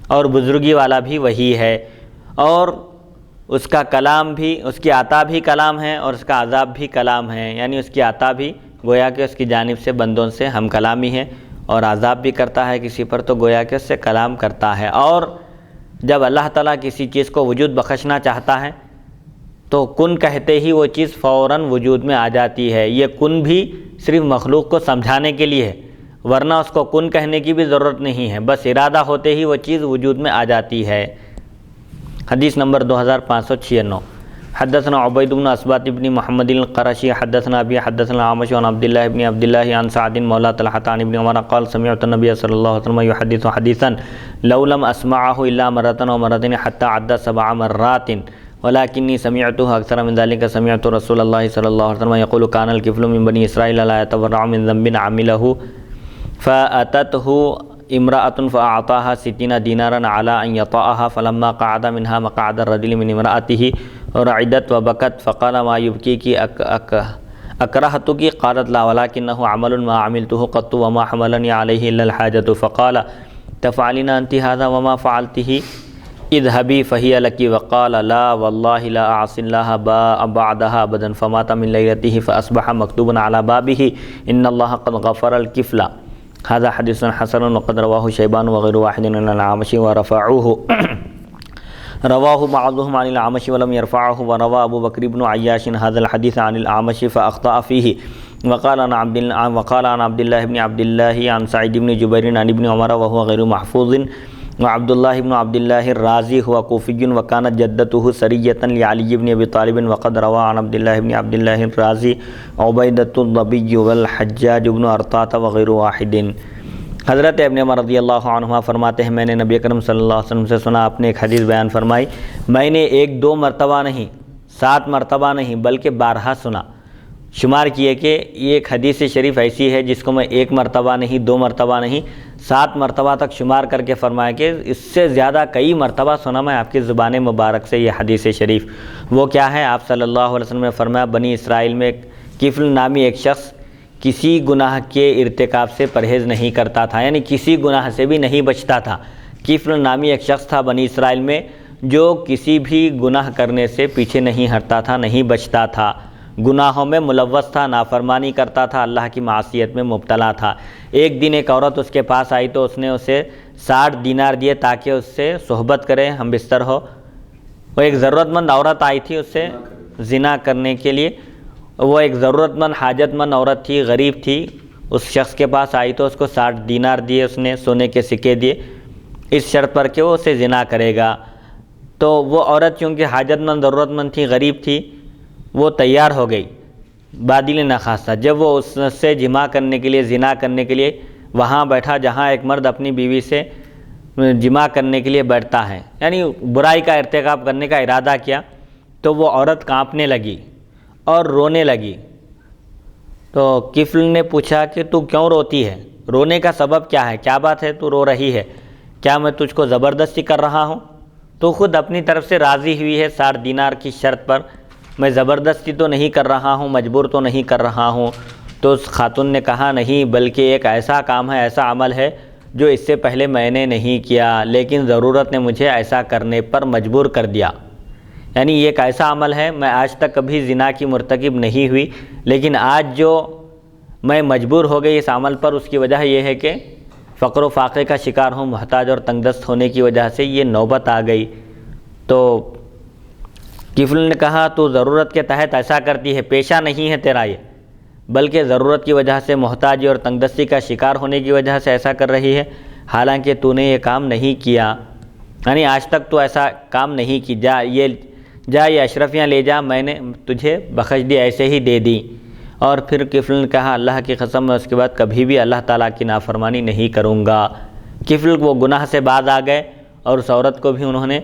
اور بزرگی والا بھی وہی ہے، اور اس کا کلام بھی، اس کی عطا بھی کلام ہے اور اس کا عذاب بھی کلام ہے، یعنی اس کی عطا بھی گویا کہ اس کی جانب سے بندوں سے ہم کلامی ہے، اور عذاب بھی کرتا ہے کسی پر تو گویا کہ اس سے کلام کرتا ہے۔ اور جب اللہ تعالیٰ کسی چیز کو وجود بخشنا چاہتا ہے تو کن کہتے ہی وہ چیز فوراً وجود میں آ جاتی ہے۔ یہ کن بھی صرف مخلوق کو سمجھانے کے لیے ہے، ورنہ اس کو کن کہنے کی بھی ضرورت نہیں ہے، بس ارادہ ہوتے ہی وہ چیز وجود میں آ جاتی ہے۔ حدیث نمبر 2596۔ حدثنا عبید بن اسبات بن محمد القرشی حدثنا ابی حدثنا عامش عن عبداللہ بن عبداللہ عن سعد مولا طلحة عن ابن عمر قال سمعت النبي صلی اللہ علیہ وسلم يحدث حدیثا لو لم اسمعه الا مرة ومرتين حتى عد 7 مرات ولكني سمعته اكثر من ذلك سمعت رسول الله صلی اللہ علیہ وسلم يقول كان الكفل من بني اسرائيل لا يتورع من ذنب عمله فأتته امرأة فأعطاها 60 دینارا على أن يطأها فلما قعد منها مقعد الرجل من امرأته رعدت وبكت فقال ما يبكيك أكرهتك قالت لا ولكنه عمل ما عملته قط وما حملني عليه إلا الحاجة فقال تفعلين أنت هذا وما فعلته اذهبي فهي لك وقال لا والله لا أعصي الله بعدها أبدا فمات من ليلته فأصبح مكتوبا على بابه إن الله قد غفر الكفل هذا حديث حسن وقد رواه شيبان وغير واحد عن الأعمش ورفعوه رواه بعضهم عن الأعمش ولم يرفعه وروى أبو بكر بن عياش هذا الحديث عن الأعمش فأخطأ فيه وقال عن عبد الله بن عبد الله عن سعيد بن جبير عن ابن عمر وهو غير محفوظ وعبد الله بن عبد الله الرازي هو كوفي وكانت جدته سرية لعلي بن أبي طالب وقد روى عن عبد الله بن عبد الله الرازي عبيدة الضبي والحجاج بن أرطاة وغير واحد۔ حضرت ابن عمر رضی اللہ عنہما فرماتے ہیں میں نے نبی اکرم صلی اللہ علیہ وسلم سے سنا، آپ نے ایک حدیث بیان فرمائی، میں نے 1-2 مرتبہ نہیں، 7 مرتبہ نہیں بلکہ 12 سنا، شمار کیے کہ یہ ایک حدیث شریف ایسی ہے جس کو میں 1 مرتبہ نہیں، 2 مرتبہ نہیں، 7 مرتبہ تک شمار کر کے فرمایا کہ اس سے زیادہ کئی مرتبہ سنا میں آپ کی زبان مبارک سے یہ حدیث شریف۔ وہ کیا ہے؟ آپ صلی اللہ علیہ وسلم نے فرمایا بنی اسرائیل میں کفل نامی ایک شخص کسی گناہ کے ارتکاب سے پرہیز نہیں کرتا تھا، یعنی کسی گناہ سے بھی نہیں بچتا تھا۔ کفل نامی ایک شخص تھا بنی اسرائیل میں جو کسی بھی گناہ کرنے سے پیچھے نہیں ہٹتا تھا، نہیں بچتا تھا، گناہوں میں ملوث تھا، نافرمانی کرتا تھا، اللہ کی معصیت میں مبتلا تھا۔ ایک دن ایک عورت اس کے پاس آئی تو اس نے اسے 60 دینار دیے تاکہ اس سے صحبت کرے، ہم بستر ہو۔ وہ ایک ضرورت مند عورت آئی تھی اس سے زنا کرنے کے لیے، وہ ایک ضرورت مند حاجت مند عورت تھی، غریب تھی، اس شخص کے پاس آئی تو اس کو 60 دینار دیے، اس نے سونے کے سکے دیے اس شرط پر کہ وہ اسے زنا کرے گا۔ تو وہ عورت چونکہ حاجت مند ضرورت مند تھی، غریب تھی، وہ تیار ہو گئی بادل نخواستہ۔ جب وہ اس سے جمع کرنے کے لیے، زنا کرنے کے لیے وہاں بیٹھا جہاں ایک مرد اپنی بیوی سے جمع کرنے کے لیے بیٹھتا ہے، یعنی برائی کا ارتکاب کرنے کا ارادہ کیا، تو وہ عورت کانپنے لگی اور رونے لگی۔ تو کفل نے پوچھا کہ تو کیوں روتی ہے؟ رونے کا سبب کیا ہے؟ کیا بات ہے تو رو رہی ہے؟ کیا میں تجھ کو زبردستی کر رہا ہوں؟ تو خود اپنی طرف سے راضی ہوئی ہے 60 دینار کی شرط پر، میں زبردستی تو نہیں کر رہا ہوں، مجبور تو نہیں کر رہا ہوں۔ تو اس خاتون نے کہا نہیں، بلکہ ایک ایسا کام ہے، ایسا عمل ہے جو اس سے پہلے میں نے نہیں کیا، لیکن ضرورت نے مجھے ایسا کرنے پر مجبور کر دیا۔ یعنی یہ ایک ایسا عمل ہے، میں آج تک کبھی زنا کی مرتکب نہیں ہوئی، لیکن آج جو میں مجبور ہو گئی اس عمل پر، اس کی وجہ یہ ہے کہ فقر و فاقے کا شکار ہوں، محتاج اور تنگ دست ہونے کی وجہ سے یہ نوبت آ گئی۔ تو کفل نے کہا تو ضرورت کے تحت ایسا کرتی ہے، پیشہ نہیں ہے تیرا یہ، بلکہ ضرورت کی وجہ سے، محتاجی اور تنگدستی کا شکار ہونے کی وجہ سے ایسا کر رہی ہے، حالانکہ تو نے یہ کام نہیں کیا، یعنی آج تک تو ایسا کام نہیں کی، جا یہ اشرفیاں لے جا، میں نے تجھے بخش دی، ایسے ہی دے دی۔ اور پھر کفل نے کہا اللہ کی قسم میں اس کے بعد کبھی بھی اللہ تعالیٰ کی نافرمانی نہیں کروں گا۔ کفل وہ گناہ سے باز آ گئے اور اس عورت کو بھی انہوں نے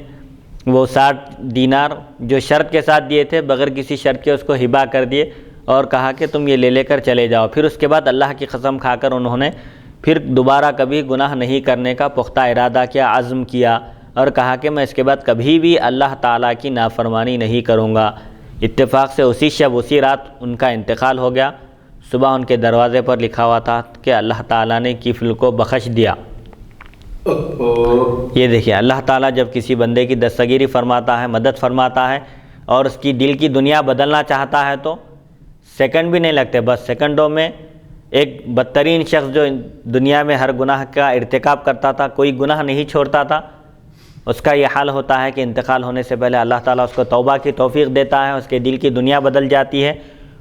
وہ 60 دینار جو شرط کے ساتھ دیے تھے بغیر کسی شرط کے اس کو ہبہ کر دیے اور کہا کہ تم یہ لے کر چلے جاؤ۔ پھر اس کے بعد اللہ کی قسم کھا کر انہوں نے پھر دوبارہ کبھی گناہ نہیں کرنے کا پختہ ارادہ کیا، عزم کیا اور کہا کہ میں اس کے بعد کبھی بھی اللہ تعالیٰ کی نافرمانی نہیں کروں گا۔ اتفاق سے اسی شب اسی رات ان کا انتقال ہو گیا۔ صبح ان کے دروازے پر لکھا ہوا تھا کہ اللہ تعالیٰ نے کفل کو بخش دیا۔ یہ دیکھیے اللہ تعالیٰ جب کسی بندے کی دستگیری فرماتا ہے، مدد فرماتا ہے اور اس کی دل کی دنیا بدلنا چاہتا ہے تو سیکنڈ بھی نہیں لگتے، بس سیکنڈوں میں ایک بدترین شخص جو دنیا میں ہر گناہ کا ارتکاب کرتا تھا، کوئی گناہ نہیں چھوڑتا تھا، اس کا یہ حال ہوتا ہے کہ انتقال ہونے سے پہلے اللہ تعالیٰ اس کو توبہ کی توفیق دیتا ہے، اس کے دل کی دنیا بدل جاتی ہے،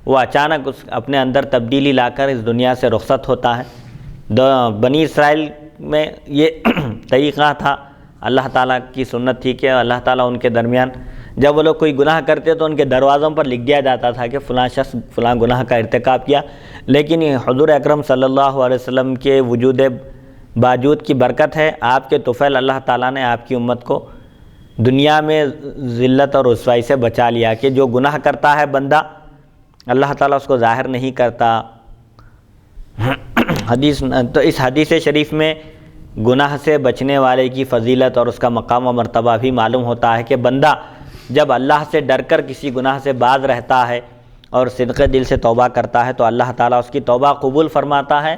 وہ اچانک اپنے اندر تبدیلی لا کر اس دنیا سے رخصت ہوتا ہے۔ بنی اسرائیل میں یہ طریقہ تھا، اللہ تعالیٰ کی سنت تھی کہ اللہ تعالیٰ ان کے درمیان جب وہ لوگ کوئی گناہ کرتے تو ان کے دروازوں پر لکھ دیا جاتا تھا کہ فلاں شخص فلاں گناہ کا ارتکاب کیا، لیکن یہ حضور اکرم صلی اللہ علیہ وسلم کے وجود باوجود کی برکت ہے، آپ کے طفیل اللہ تعالیٰ نے آپ کی امت کو دنیا میں ذلت اور رسوائی سے بچا لیا کہ جو گناہ کرتا ہے بندہ اللہ تعالیٰ اس کو ظاہر نہیں کرتا۔ تو اس حدیث شریف میں گناہ سے بچنے والے کی فضیلت اور اس کا مقام و مرتبہ بھی معلوم ہوتا ہے کہ بندہ جب اللہ سے ڈر کر کسی گناہ سے باز رہتا ہے اور صدق دل سے توبہ کرتا ہے تو اللہ تعالیٰ اس کی توبہ قبول فرماتا ہے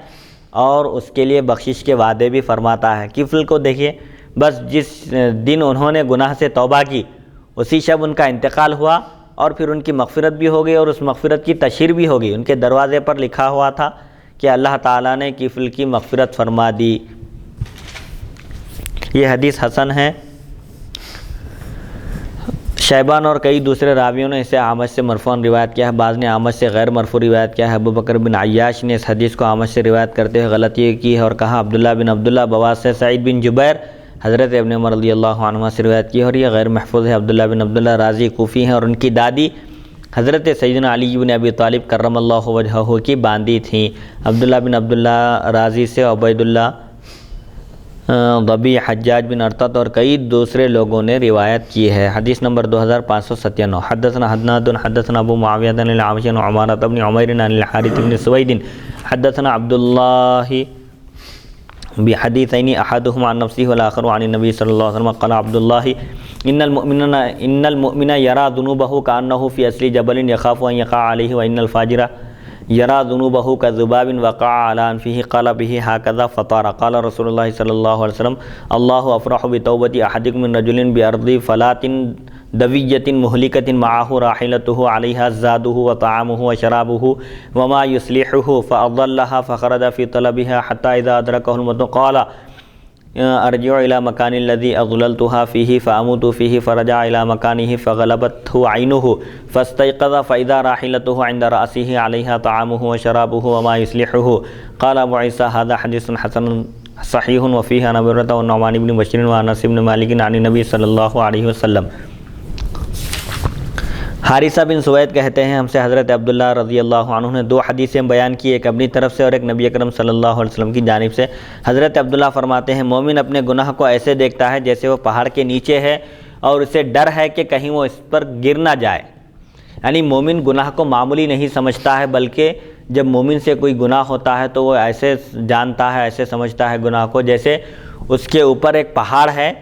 اور اس کے لیے بخشش کے وعدے بھی فرماتا ہے۔ کفل کو دیکھیے، بس جس دن انہوں نے گناہ سے توبہ کی اسی شب ان کا انتقال ہوا اور پھر ان کی مغفرت بھی ہو گئی اور اس مغفرت کی تشہیر بھی ہو گئی۔ ان کے دروازے پر لکھا ہوا تھا کہ اللہ تعالیٰ نے کفل کی مغفرت فرما دی۔ یہ حدیث حسن ہے۔ شیبان اور کئی دوسرے راویوں نے اسے اعمش سے مرفوعاً روایت کیا ہے، بعض نے اعمش سے غیر مرفوع روایت کیا ہے۔ ابو بکر بن عیاش نے اس حدیث کو اعمش سے روایت کرتے ہوئے غلطی کی ہے اور کہا عبداللہ بن عبداللہ بواس سے سعید بن جبیر حضرت ابن عمر رضی اللہ عنہ سے روایت کی ہے اور یہ غیر محفوظ ہے۔ عبداللہ بن عبداللہ رازی کوفی ہیں اور ان کی دادی حضرت سیدنا علی بن ابی طالب کرم اللہ وجہہ کی باندی تھیں۔ عبداللہ بن عبداللہ رازی سے عبید اللہ ضبی، حجاج بن ارطط اور کئی دوسرے لوگوں نے روایت کی ہے۔ حدیث نمبر 2597۔ حدثنا حداد حدثنا ابو معاویہ عن العامش عن عمارة بن عمیر عن الحارث بن سوید حدثنا عبد الله بحديثين احدهما عن نفسه والاخر عن النبي صلى الله عليه وسلم قال عبد الله ان المؤمن يرى ذنوبه كأنه في اصل جبل يخاف ان يقع عليه وان الفاجر يرى ذنوبه كذباب وقع على انفه قال به هكذا فطار قال رسول الله صلى الله عليه وسلم الله افرح بتوبة احدكم من رجل بارض فلات دویۃ مہلکۃ معه راحلته عليها زاده وطعامه وشرابه وما يصلحه فأضلها فخرج في طلبها حتى إذا أدركه الموت قال ارجع الى مكان الذي اضللتها فيه فاموت فيه فرجع الى مكانه فغلبته عينه فاستيقظ فاذا راحلته عند راسه عليها طعامه وشرابه وما يصلحه قال ابو عيسى هذا حديث حسن صحيح وفيه عن ابي هريره والنعمان بن بشير وانس بن مالك عن النبي صلى الله عليه وسلم۔ حارثہ بن سوید کہتے ہیں ہم سے حضرت عبداللہ رضی اللہ عنہ نے دو حدیثیں بیان کی، ایک اپنی طرف سے اور ایک نبی اکرم صلی اللہ علیہ وسلم کی جانب سے۔ حضرت عبداللہ فرماتے ہیں مومن اپنے گناہ کو ایسے دیکھتا ہے جیسے وہ پہاڑ کے نیچے ہے اور اسے ڈر ہے کہ کہیں وہ اس پر گر نہ جائے، یعنی مومن گناہ کو معمولی نہیں سمجھتا ہے، بلکہ جب مومن سے کوئی گناہ ہوتا ہے تو وہ ایسے جانتا ہے، ایسے سمجھتا ہے گناہ کو جیسے اس کے اوپر ایک پہاڑ ہے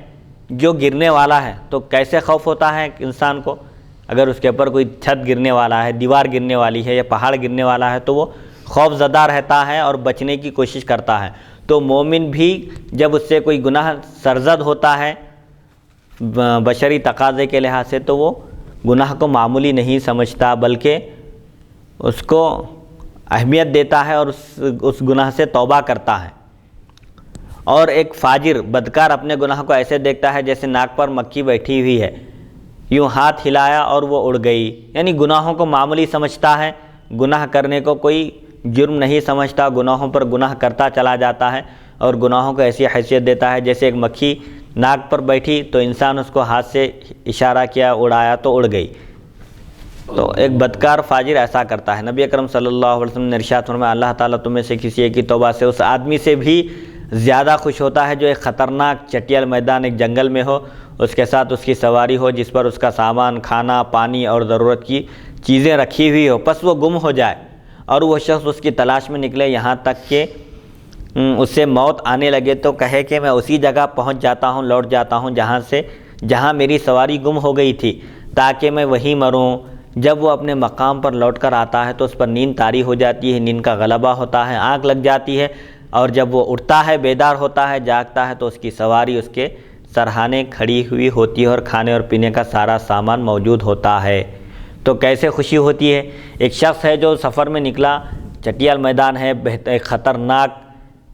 جو گرنے والا ہے۔ تو کیسے خوف ہوتا ہے انسان کو اگر اس کے اوپر کوئی چھت گرنے والا ہے، دیوار گرنے والی ہے یا پہاڑ گرنے والا ہے تو وہ خوف زدہ رہتا ہے اور بچنے کی کوشش کرتا ہے۔ تو مومن بھی جب اس سے کوئی گناہ سرزد ہوتا ہے بشری تقاضے کے لحاظ سے تو وہ گناہ کو معمولی نہیں سمجھتا بلکہ اس کو اہمیت دیتا ہے اور اس گناہ سے توبہ کرتا ہے۔ اور ایک فاجر بدکار اپنے گناہ کو ایسے دیکھتا ہے جیسے ناک پر مکھی بیٹھی ہوئی ہے، یوں ہاتھ ہلایا اور وہ اڑ گئی، یعنی گناہوں کو معمولی سمجھتا ہے، گناہ کرنے کو کوئی جرم نہیں سمجھتا، گناہوں پر گناہ کرتا چلا جاتا ہے اور گناہوں کو ایسی حیثیت دیتا ہے جیسے ایک مکھی ناک پر بیٹھی تو انسان اس کو ہاتھ سے اشارہ کیا، اڑایا تو اڑ گئی۔ تو ایک بدکار فاجر ایسا کرتا ہے۔ نبی اکرم صلی اللہ علیہ وسلم نے ارشاد فرمایا اللہ تعالیٰ تم میں سے کسی ایک کی توبہ سے اس آدمی سے بھی زیادہ خوش ہوتا ہے جو ایک خطرناک چٹیل میدان ایک جنگل میں ہو، اس کے ساتھ اس کی سواری ہو جس پر اس کا سامان، کھانا، پانی اور ضرورت کی چیزیں رکھی ہوئی ہو، پس وہ گم ہو جائے اور وہ شخص اس کی تلاش میں نکلے یہاں تک کہ اس سے موت آنے لگے تو کہے کہ میں اسی جگہ پہنچ جاتا ہوں، لوٹ جاتا ہوں جہاں میری سواری گم ہو گئی تھی تاکہ میں وہیں مروں۔ جب وہ اپنے مقام پر لوٹ کر آتا ہے تو اس پر نیند طاری ہو جاتی ہے، نیند کا غلبہ ہوتا ہے، آنکھ لگ جاتی ہے، اور جب وہ اٹھتا ہے، بیدار ہوتا ہے، جاگتا ہے تو اس کی سواری اس کے سرہانے کھڑی ہوئی ہوتی ہے اور کھانے اور پینے کا سارا سامان موجود ہوتا ہے۔ تو کیسے خوشی ہوتی ہے؟ ایک شخص ہے جو سفر میں نکلا، چٹیل میدان ہے، خطرناک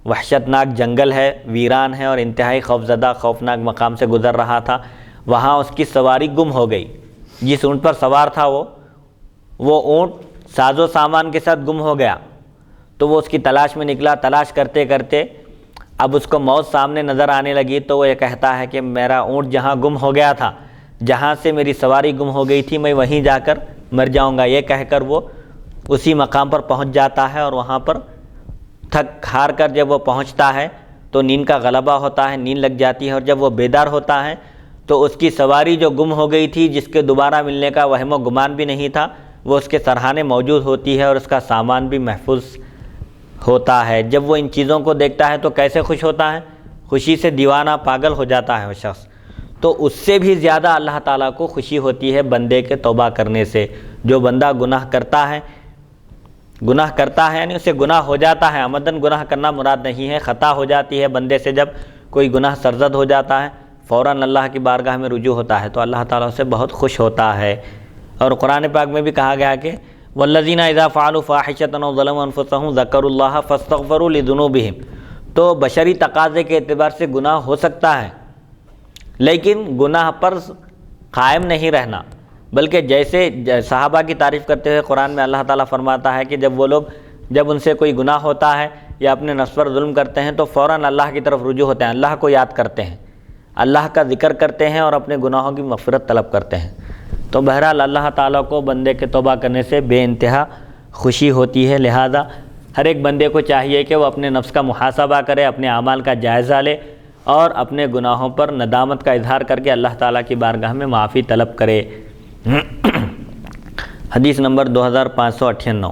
وحشتناک جنگل ہے، ویران ہے اور انتہائی خوفزدہ خوفناک مقام سے گزر رہا تھا، وہاں اس کی سواری گم ہو گئی۔ جس اونٹ پر سوار تھا وہ اونٹ ساز و سامان کے ساتھ گم ہو گیا، تو وہ اس کی تلاش میں نکلا، تلاش کرتے کرتے اب اس کو موت سامنے نظر آنے لگی تو وہ یہ کہتا ہے کہ میرا اونٹ جہاں گم ہو گیا تھا، جہاں سے میری سواری گم ہو گئی تھی، میں وہیں جا کر مر جاؤں گا، یہ کہہ کر وہ اسی مقام پر پہنچ جاتا ہے اور وہاں پر تھک ہار کر جب وہ پہنچتا ہے تو نیند کا غلبہ ہوتا ہے، نیند لگ جاتی ہے، اور جب وہ بیدار ہوتا ہے تو اس کی سواری جو گم ہو گئی تھی، جس کے دوبارہ ملنے کا وہم و گمان بھی نہیں تھا، وہ اس کے سرہانے موجود ہوتی ہے اور اس کا سامان بھی محفوظ ہوتا ہے۔ جب وہ ان چیزوں کو دیکھتا ہے تو کیسے خوش ہوتا ہے؟ خوشی سے دیوانہ پاگل ہو جاتا ہے وہ شخص۔ تو اس سے بھی زیادہ اللہ تعالیٰ کو خوشی ہوتی ہے بندے کے توبہ کرنے سے۔ جو بندہ گناہ کرتا ہے یعنی اسے گناہ ہو جاتا ہے، عمدن گناہ کرنا مراد نہیں ہے، خطا ہو جاتی ہے بندے سے، جب کوئی گناہ سرزد ہو جاتا ہے فوراً اللہ کی بارگاہ میں رجوع ہوتا ہے تو اللہ تعالیٰ سے بہت خوش ہوتا ہے۔ اور قرآن پاک میں بھی کہا گیا کہ والذین اذا فعلوا فاحشۃ او ظلموا انفسهم ذکروا اللہ فاستغفروا لذنوبهم۔ تو بشری تقاضے کے اعتبار سے گناہ ہو سکتا ہے لیکن گناہ پر قائم نہیں رہنا، بلکہ جیسے صحابہ کی تعریف کرتے ہوئے قرآن میں اللہ تعالیٰ فرماتا ہے کہ جب ان سے کوئی گناہ ہوتا ہے یا اپنے نفس پر ظلم کرتے ہیں تو فوراً اللہ کی طرف رجوع ہوتے ہیں، اللہ کو یاد کرتے ہیں، اللہ کا ذکر کرتے ہیں اور اپنے گناہوں کی مغفرت طلب کرتے ہیں۔ تو بہرحال اللہ تعالیٰ کو بندے کے توبہ کرنے سے بے انتہا خوشی ہوتی ہے، لہذا ہر ایک بندے کو چاہیے کہ وہ اپنے نفس کا محاسبہ کرے، اپنے اعمال کا جائزہ لے اور اپنے گناہوں پر ندامت کا اظہار کر کے اللہ تعالیٰ کی بارگاہ میں معافی طلب کرے۔ حدیث نمبر 2598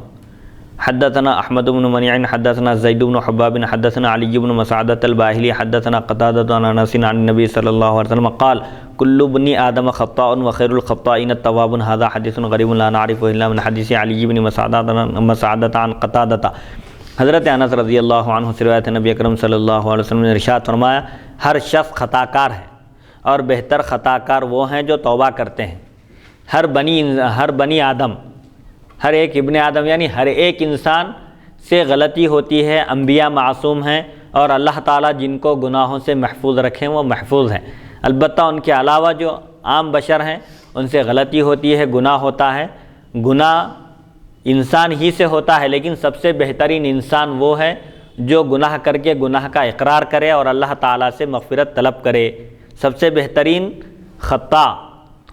حدثنا احمد بن منیع حدثنا زید بن حباب حدثنا علی بن مسعدۃ الباہلی حدثنا قتادۃ عن انس عن النبی صلی اللہ علیہ وسلم قال کل بنی آدم خطاء وخیر الخطائین التوابون هذا حدیث غریب لا نعرفه الا من حدیث علی بن مسعدۃ عن قتادۃ۔ حضرت انس رضی اللہ عنہ سے روایت ہے، نبی اکرم صلی اللہ علیہ وسلم نے ارشاد فرمایا ہر شخص خطا کار ہے اور بہتر خطا کار وہ ہیں جو توبہ کرتے ہیں۔ ہر بنی آدم، ہر ایک ابن آدم یعنی ہر ایک انسان سے غلطی ہوتی ہے، انبیاء معصوم ہیں اور اللہ تعالیٰ جن کو گناہوں سے محفوظ رکھیں وہ محفوظ ہیں، البتہ ان کے علاوہ جو عام بشر ہیں ان سے غلطی ہوتی ہے، گناہ ہوتا ہے، گناہ انسان ہی سے ہوتا ہے، لیکن سب سے بہترین انسان وہ ہے جو گناہ کر کے گناہ کا اقرار کرے اور اللہ تعالیٰ سے مغفرت طلب کرے۔ سب سے بہترین خطا،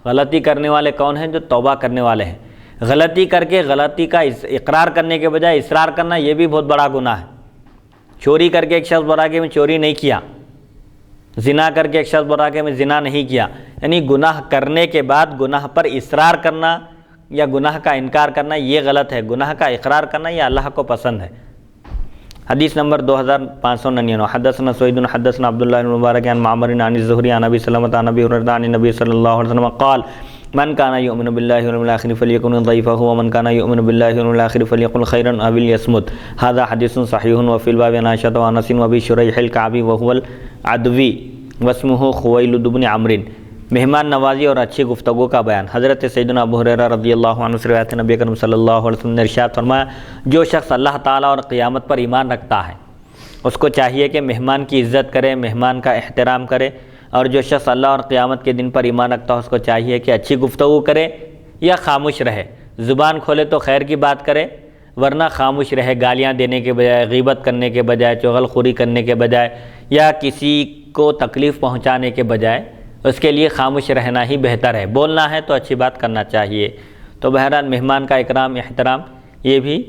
غلطی کرنے والے کون ہیں؟ جو توبہ کرنے والے ہیں۔ غلطی کر کے غلطی کا اقرار کرنے کے بجائے اصرار کرنا یہ بھی بہت بڑا گناہ ہے۔ چوری کر کے ایک شخص بولا کہ میں چوری نہیں کیا، زنا کر کے ایک شخص بولا کہ میں زنا نہیں کیا، یعنی گناہ کرنے کے بعد گناہ پر اصرار کرنا یا گناہ کا انکار کرنا یہ غلط ہے، گناہ کا اقرار کرنا یہ اللہ کو پسند ہے۔ حدیث نمبر 2599 حدثنا سعید حدثنا عبداللہ بن مبارک عن معمر عن الزہری عن ابی سلمۃ عن ابی ہریرہ عن النبی صلی اللہ علیہ وسلم قال من كان يؤمن بالله واليوم الآخر فليكن ضيفه ومن كان يؤمن بالله واليوم الآخر فليقل خيرا أو ليصمت۔ هذا حديث صحيح وفي الباب عن عائشة وأنس وأبي شريح الكعبي وهو العدوي واسمه خويلد بن عمرو۔ مہمان نوازی اور اچھی گفتگو کا بیان۔ حضرت سیدنا ابو ہریرہ رضی اللہ عنہ سے روایت ہے، نبی کریم صلی اللہ علیہ وسلم نے ارشاد فرمایا جو شخص اللہ تعالیٰ اور قیامت پر ایمان رکھتا ہے اس کو چاہیے کہ مہمان کی عزت کرے، مہمان کا احترام کرے اور جو شخص اللہ اور قیامت کے دن پر ایمان رکھتا ہے اس کو چاہیے کہ اچھی گفتگو کرے یا خاموش رہے، زبان کھولے تو خیر کی بات کرے ورنہ خاموش رہے، گالیاں دینے کے بجائے، غیبت کرنے کے بجائے، چغل خوری کرنے کے بجائے یا کسی کو تکلیف پہنچانے کے بجائے اس کے لیے خاموش رہنا ہی بہتر ہے۔ بولنا ہے تو اچھی بات کرنا چاہیے۔ تو بہرحال مہمان کا اکرام احترام یہ بھی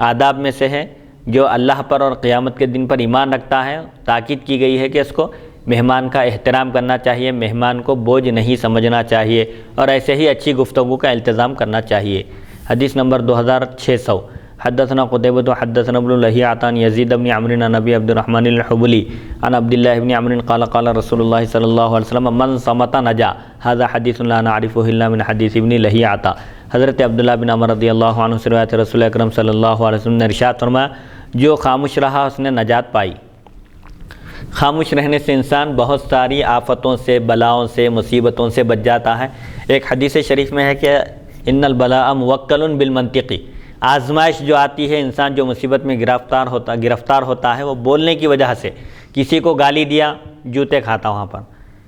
آداب میں سے ہے۔ جو اللہ پر اور قیامت کے دن پر ایمان رکھتا ہے تاکید کی گئی ہے کہ اس کو مہمان کا احترام کرنا چاہیے، مہمان کو بوجھ نہیں سمجھنا چاہیے اور ایسے ہی اچھی گفتگو کا التزام کرنا چاہیے۔ حدیث نمبر 2600 حدثنا قتيبة حدثنا ابن لهيعة عن يزيد بن عمرو عن ابي عبد الرحمن الحبلي عن عبد الله بن عمرو قال قال رسول الله صلى الله عليه وسلم من صمت نجا، هذا حديث لا نعرفه الا من حديث ابن لهيعة۔ حضرت عبداللہ بن عمر رضی اللہ عنہ سے روایت رسول اکرم صلی اللہ علیہ وسلم نے ارشاد فرمایا جو خاموش رہا اس نے نجات پائی۔ خاموش رہنے سے انسان بہت ساری آفتوں سے، بلاؤں سے، مصیبتوں سے بچ جاتا ہے۔ ایک حدیث شریف میں ہے کہ ان البلاء موکل بالمنطق، آزمائش جو آتی ہے انسان جو مصیبت میں گرفتار ہوتا ہے وہ بولنے کی وجہ سے، کسی کو گالی دیا جوتے کھاتا وہاں پر،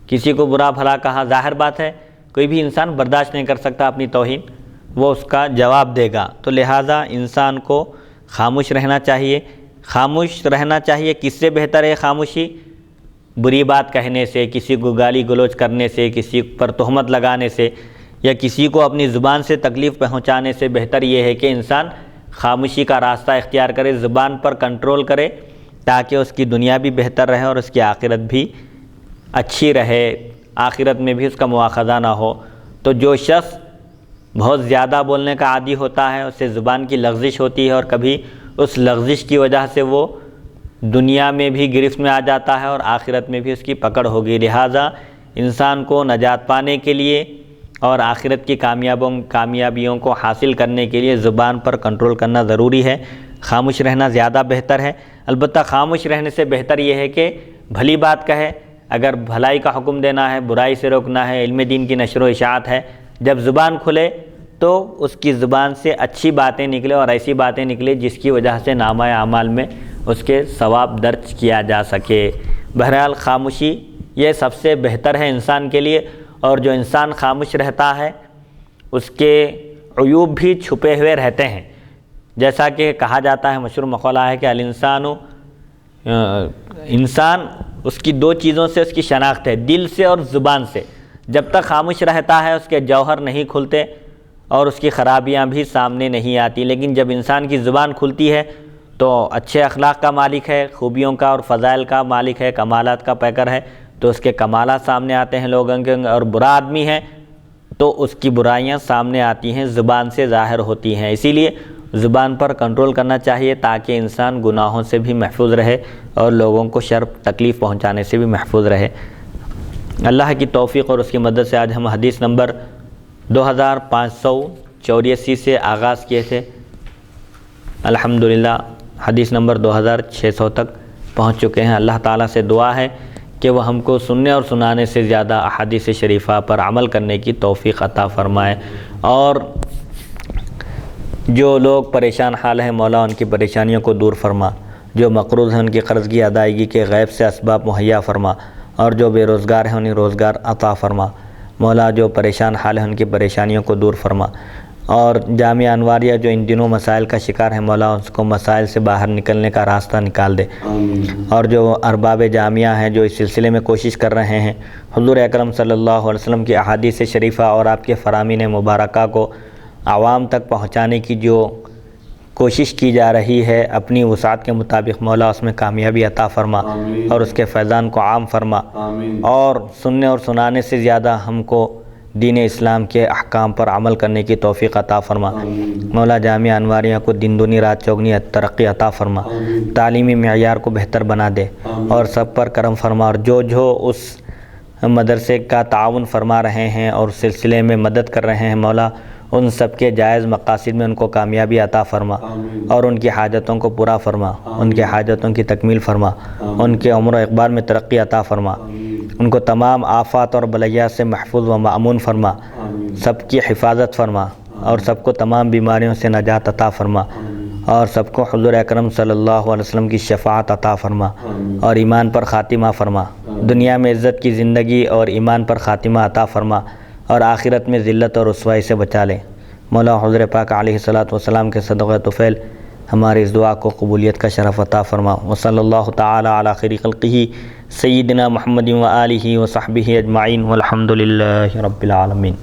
کسی کو برا بھلا کہا، ظاہر بات ہے کوئی بھی انسان برداشت نہیں کر سکتا اپنی توہین، وہ اس کا جواب دے گا۔ تو لہٰذا انسان کو خاموش رہنا چاہیے۔ خاموش رہنا چاہیے کس سے بہتر ہے خاموشی؟ بری بات کہنے سے، کسی کو گالی گلوچ کرنے سے، کسی پر تہمت لگانے سے یا کسی کو اپنی زبان سے تکلیف پہنچانے سے بہتر یہ ہے کہ انسان خاموشی کا راستہ اختیار کرے، زبان پر کنٹرول کرے تاکہ اس کی دنیا بھی بہتر رہے اور اس کی آخرت بھی اچھی رہے، آخرت میں بھی اس کا مواخذہ نہ ہو۔ تو جو شخص بہت زیادہ بولنے کا عادی ہوتا ہے اسے زبان کی لغزش ہوتی ہے اور کبھی اس لغزش کی وجہ سے وہ دنیا میں بھی گرفت میں آ جاتا ہے اور آخرت میں بھی اس کی پکڑ ہوگی۔ لہٰذا انسان کو نجات پانے کے لیے اور آخرت کی کامیابیوں کو حاصل کرنے کے لیے زبان پر کنٹرول کرنا ضروری ہے، خاموش رہنا زیادہ بہتر ہے۔ البتہ خاموش رہنے سے بہتر یہ ہے کہ بھلی بات کہے، اگر بھلائی کا حکم دینا ہے، برائی سے روکنا ہے، علم دین کی نشر و اشاعت ہے، جب زبان کھلے تو اس کی زبان سے اچھی باتیں نکلے اور ایسی باتیں نکلے جس کی وجہ سے نامہ اعمال میں اس کے ثواب درج کیا جا سکے۔ بہرحال خاموشی یہ سب سے بہتر ہے انسان کے لیے، اور جو انسان خاموش رہتا ہے اس کے عیوب بھی چھپے ہوئے رہتے ہیں۔ جیسا کہ کہا جاتا ہے، مشہور مقولہ ہے کہ انسان اس کی دو چیزوں سے اس کی شناخت ہے، دل سے اور زبان سے۔ جب تک خاموش رہتا ہے اس کے جوہر نہیں کھلتے اور اس کی خرابیاں بھی سامنے نہیں آتی، لیکن جب انسان کی زبان کھلتی ہے تو اچھے اخلاق کا مالک ہے، خوبیوں کا اور فضائل کا مالک ہے، کمالات کا پیکر ہے، تو اس کے کمالات سامنے آتے ہیں لوگوں کے، اور برا آدمی ہے تو اس کی برائیاں سامنے آتی ہیں، زبان سے ظاہر ہوتی ہیں۔ اسی لیے زبان پر کنٹرول کرنا چاہیے تاکہ انسان گناہوں سے بھی محفوظ رہے اور لوگوں کو شر تکلیف پہنچانے سے بھی محفوظ رہے۔ اللہ کی توفیق اور اس کی مدد سے آج ہم حدیث نمبر 2584 سے آغاز کیے تھے، الحمدللہ حدیث نمبر 2600 تک پہنچ چکے ہیں۔ اللہ تعالیٰ سے دعا ہے کہ وہ ہم کو سننے اور سنانے سے زیادہ احادیث شریفہ پر عمل کرنے کی توفیق عطا فرمائے، اور جو لوگ پریشان حال ہیں مولا ان کی پریشانیوں کو دور فرما، جو مقروض ہیں ان کی قرض کی ادائیگی کے غیب سے اسباب مہیا فرما، اور جو بے روزگار ہیں انہیں روزگار عطا فرما۔ مولا جو پریشان حال ہیں ان کی پریشانیوں کو دور فرما، اور جامعہ انواریہ جو ان دنوں مسائل کا شکار ہیں مولا اس کو مسائل سے باہر نکلنے کا راستہ نکال دے، اور جو ارباب جامعہ ہیں جو اس سلسلے میں کوشش کر رہے ہیں حضور اکرم صلی اللہ علیہ وسلم کی احادیث شریفہ اور آپ کے فرامین مبارکہ کو عوام تک پہنچانے کی جو کوشش کی جا رہی ہے اپنی وسعت کے مطابق مولا اس میں کامیابی عطا فرما اور اس کے فیضان کو عام فرما، اور سننے اور سنانے سے زیادہ ہم کو دین اسلام کے احکام پر عمل کرنے کی توفیق عطا فرما۔ مولا جامعہ انواریہ کو دن دنی رات چوگنی ترقی عطا فرما، تعلیمی معیار کو بہتر بنا دے اور سب پر کرم فرما، اور جو اس مدرسے کا تعاون فرما رہے ہیں اور سلسلے میں مدد کر رہے ہیں مولا ان سب کے جائز مقاصد میں ان کو کامیابی عطا فرما اور ان کی حاجتوں کو پورا فرما، ان کے حاجتوں کی تکمیل فرما، ان کے عمر و اقبال میں ترقی عطا فرما، ان کو تمام آفات اور بلیات سے محفوظ و مأمون فرما، سب کی حفاظت فرما اور سب کو تمام بیماریوں سے نجات عطا فرما، اور سب کو حضور اکرم صلی اللہ علیہ وسلم کی شفاعت عطا فرما اور ایمان پر خاتمہ فرما۔ دنیا میں عزت کی زندگی اور ایمان پر خاتمہ عطا فرما اور آخرت میں ذلت اور رسوائی سے بچا لے۔ مولا حضور پاک علیہ الصلوۃ والسلام کے صدقہ طفیل ہماری اس دعا کو قبولیت کا شرف عطا فرما۔ وصلی اللہ تعالی علی خیر خلقہ سیدنا محمد و آلہ و صحبہ اجمعین والحمد للہ رب العالمین۔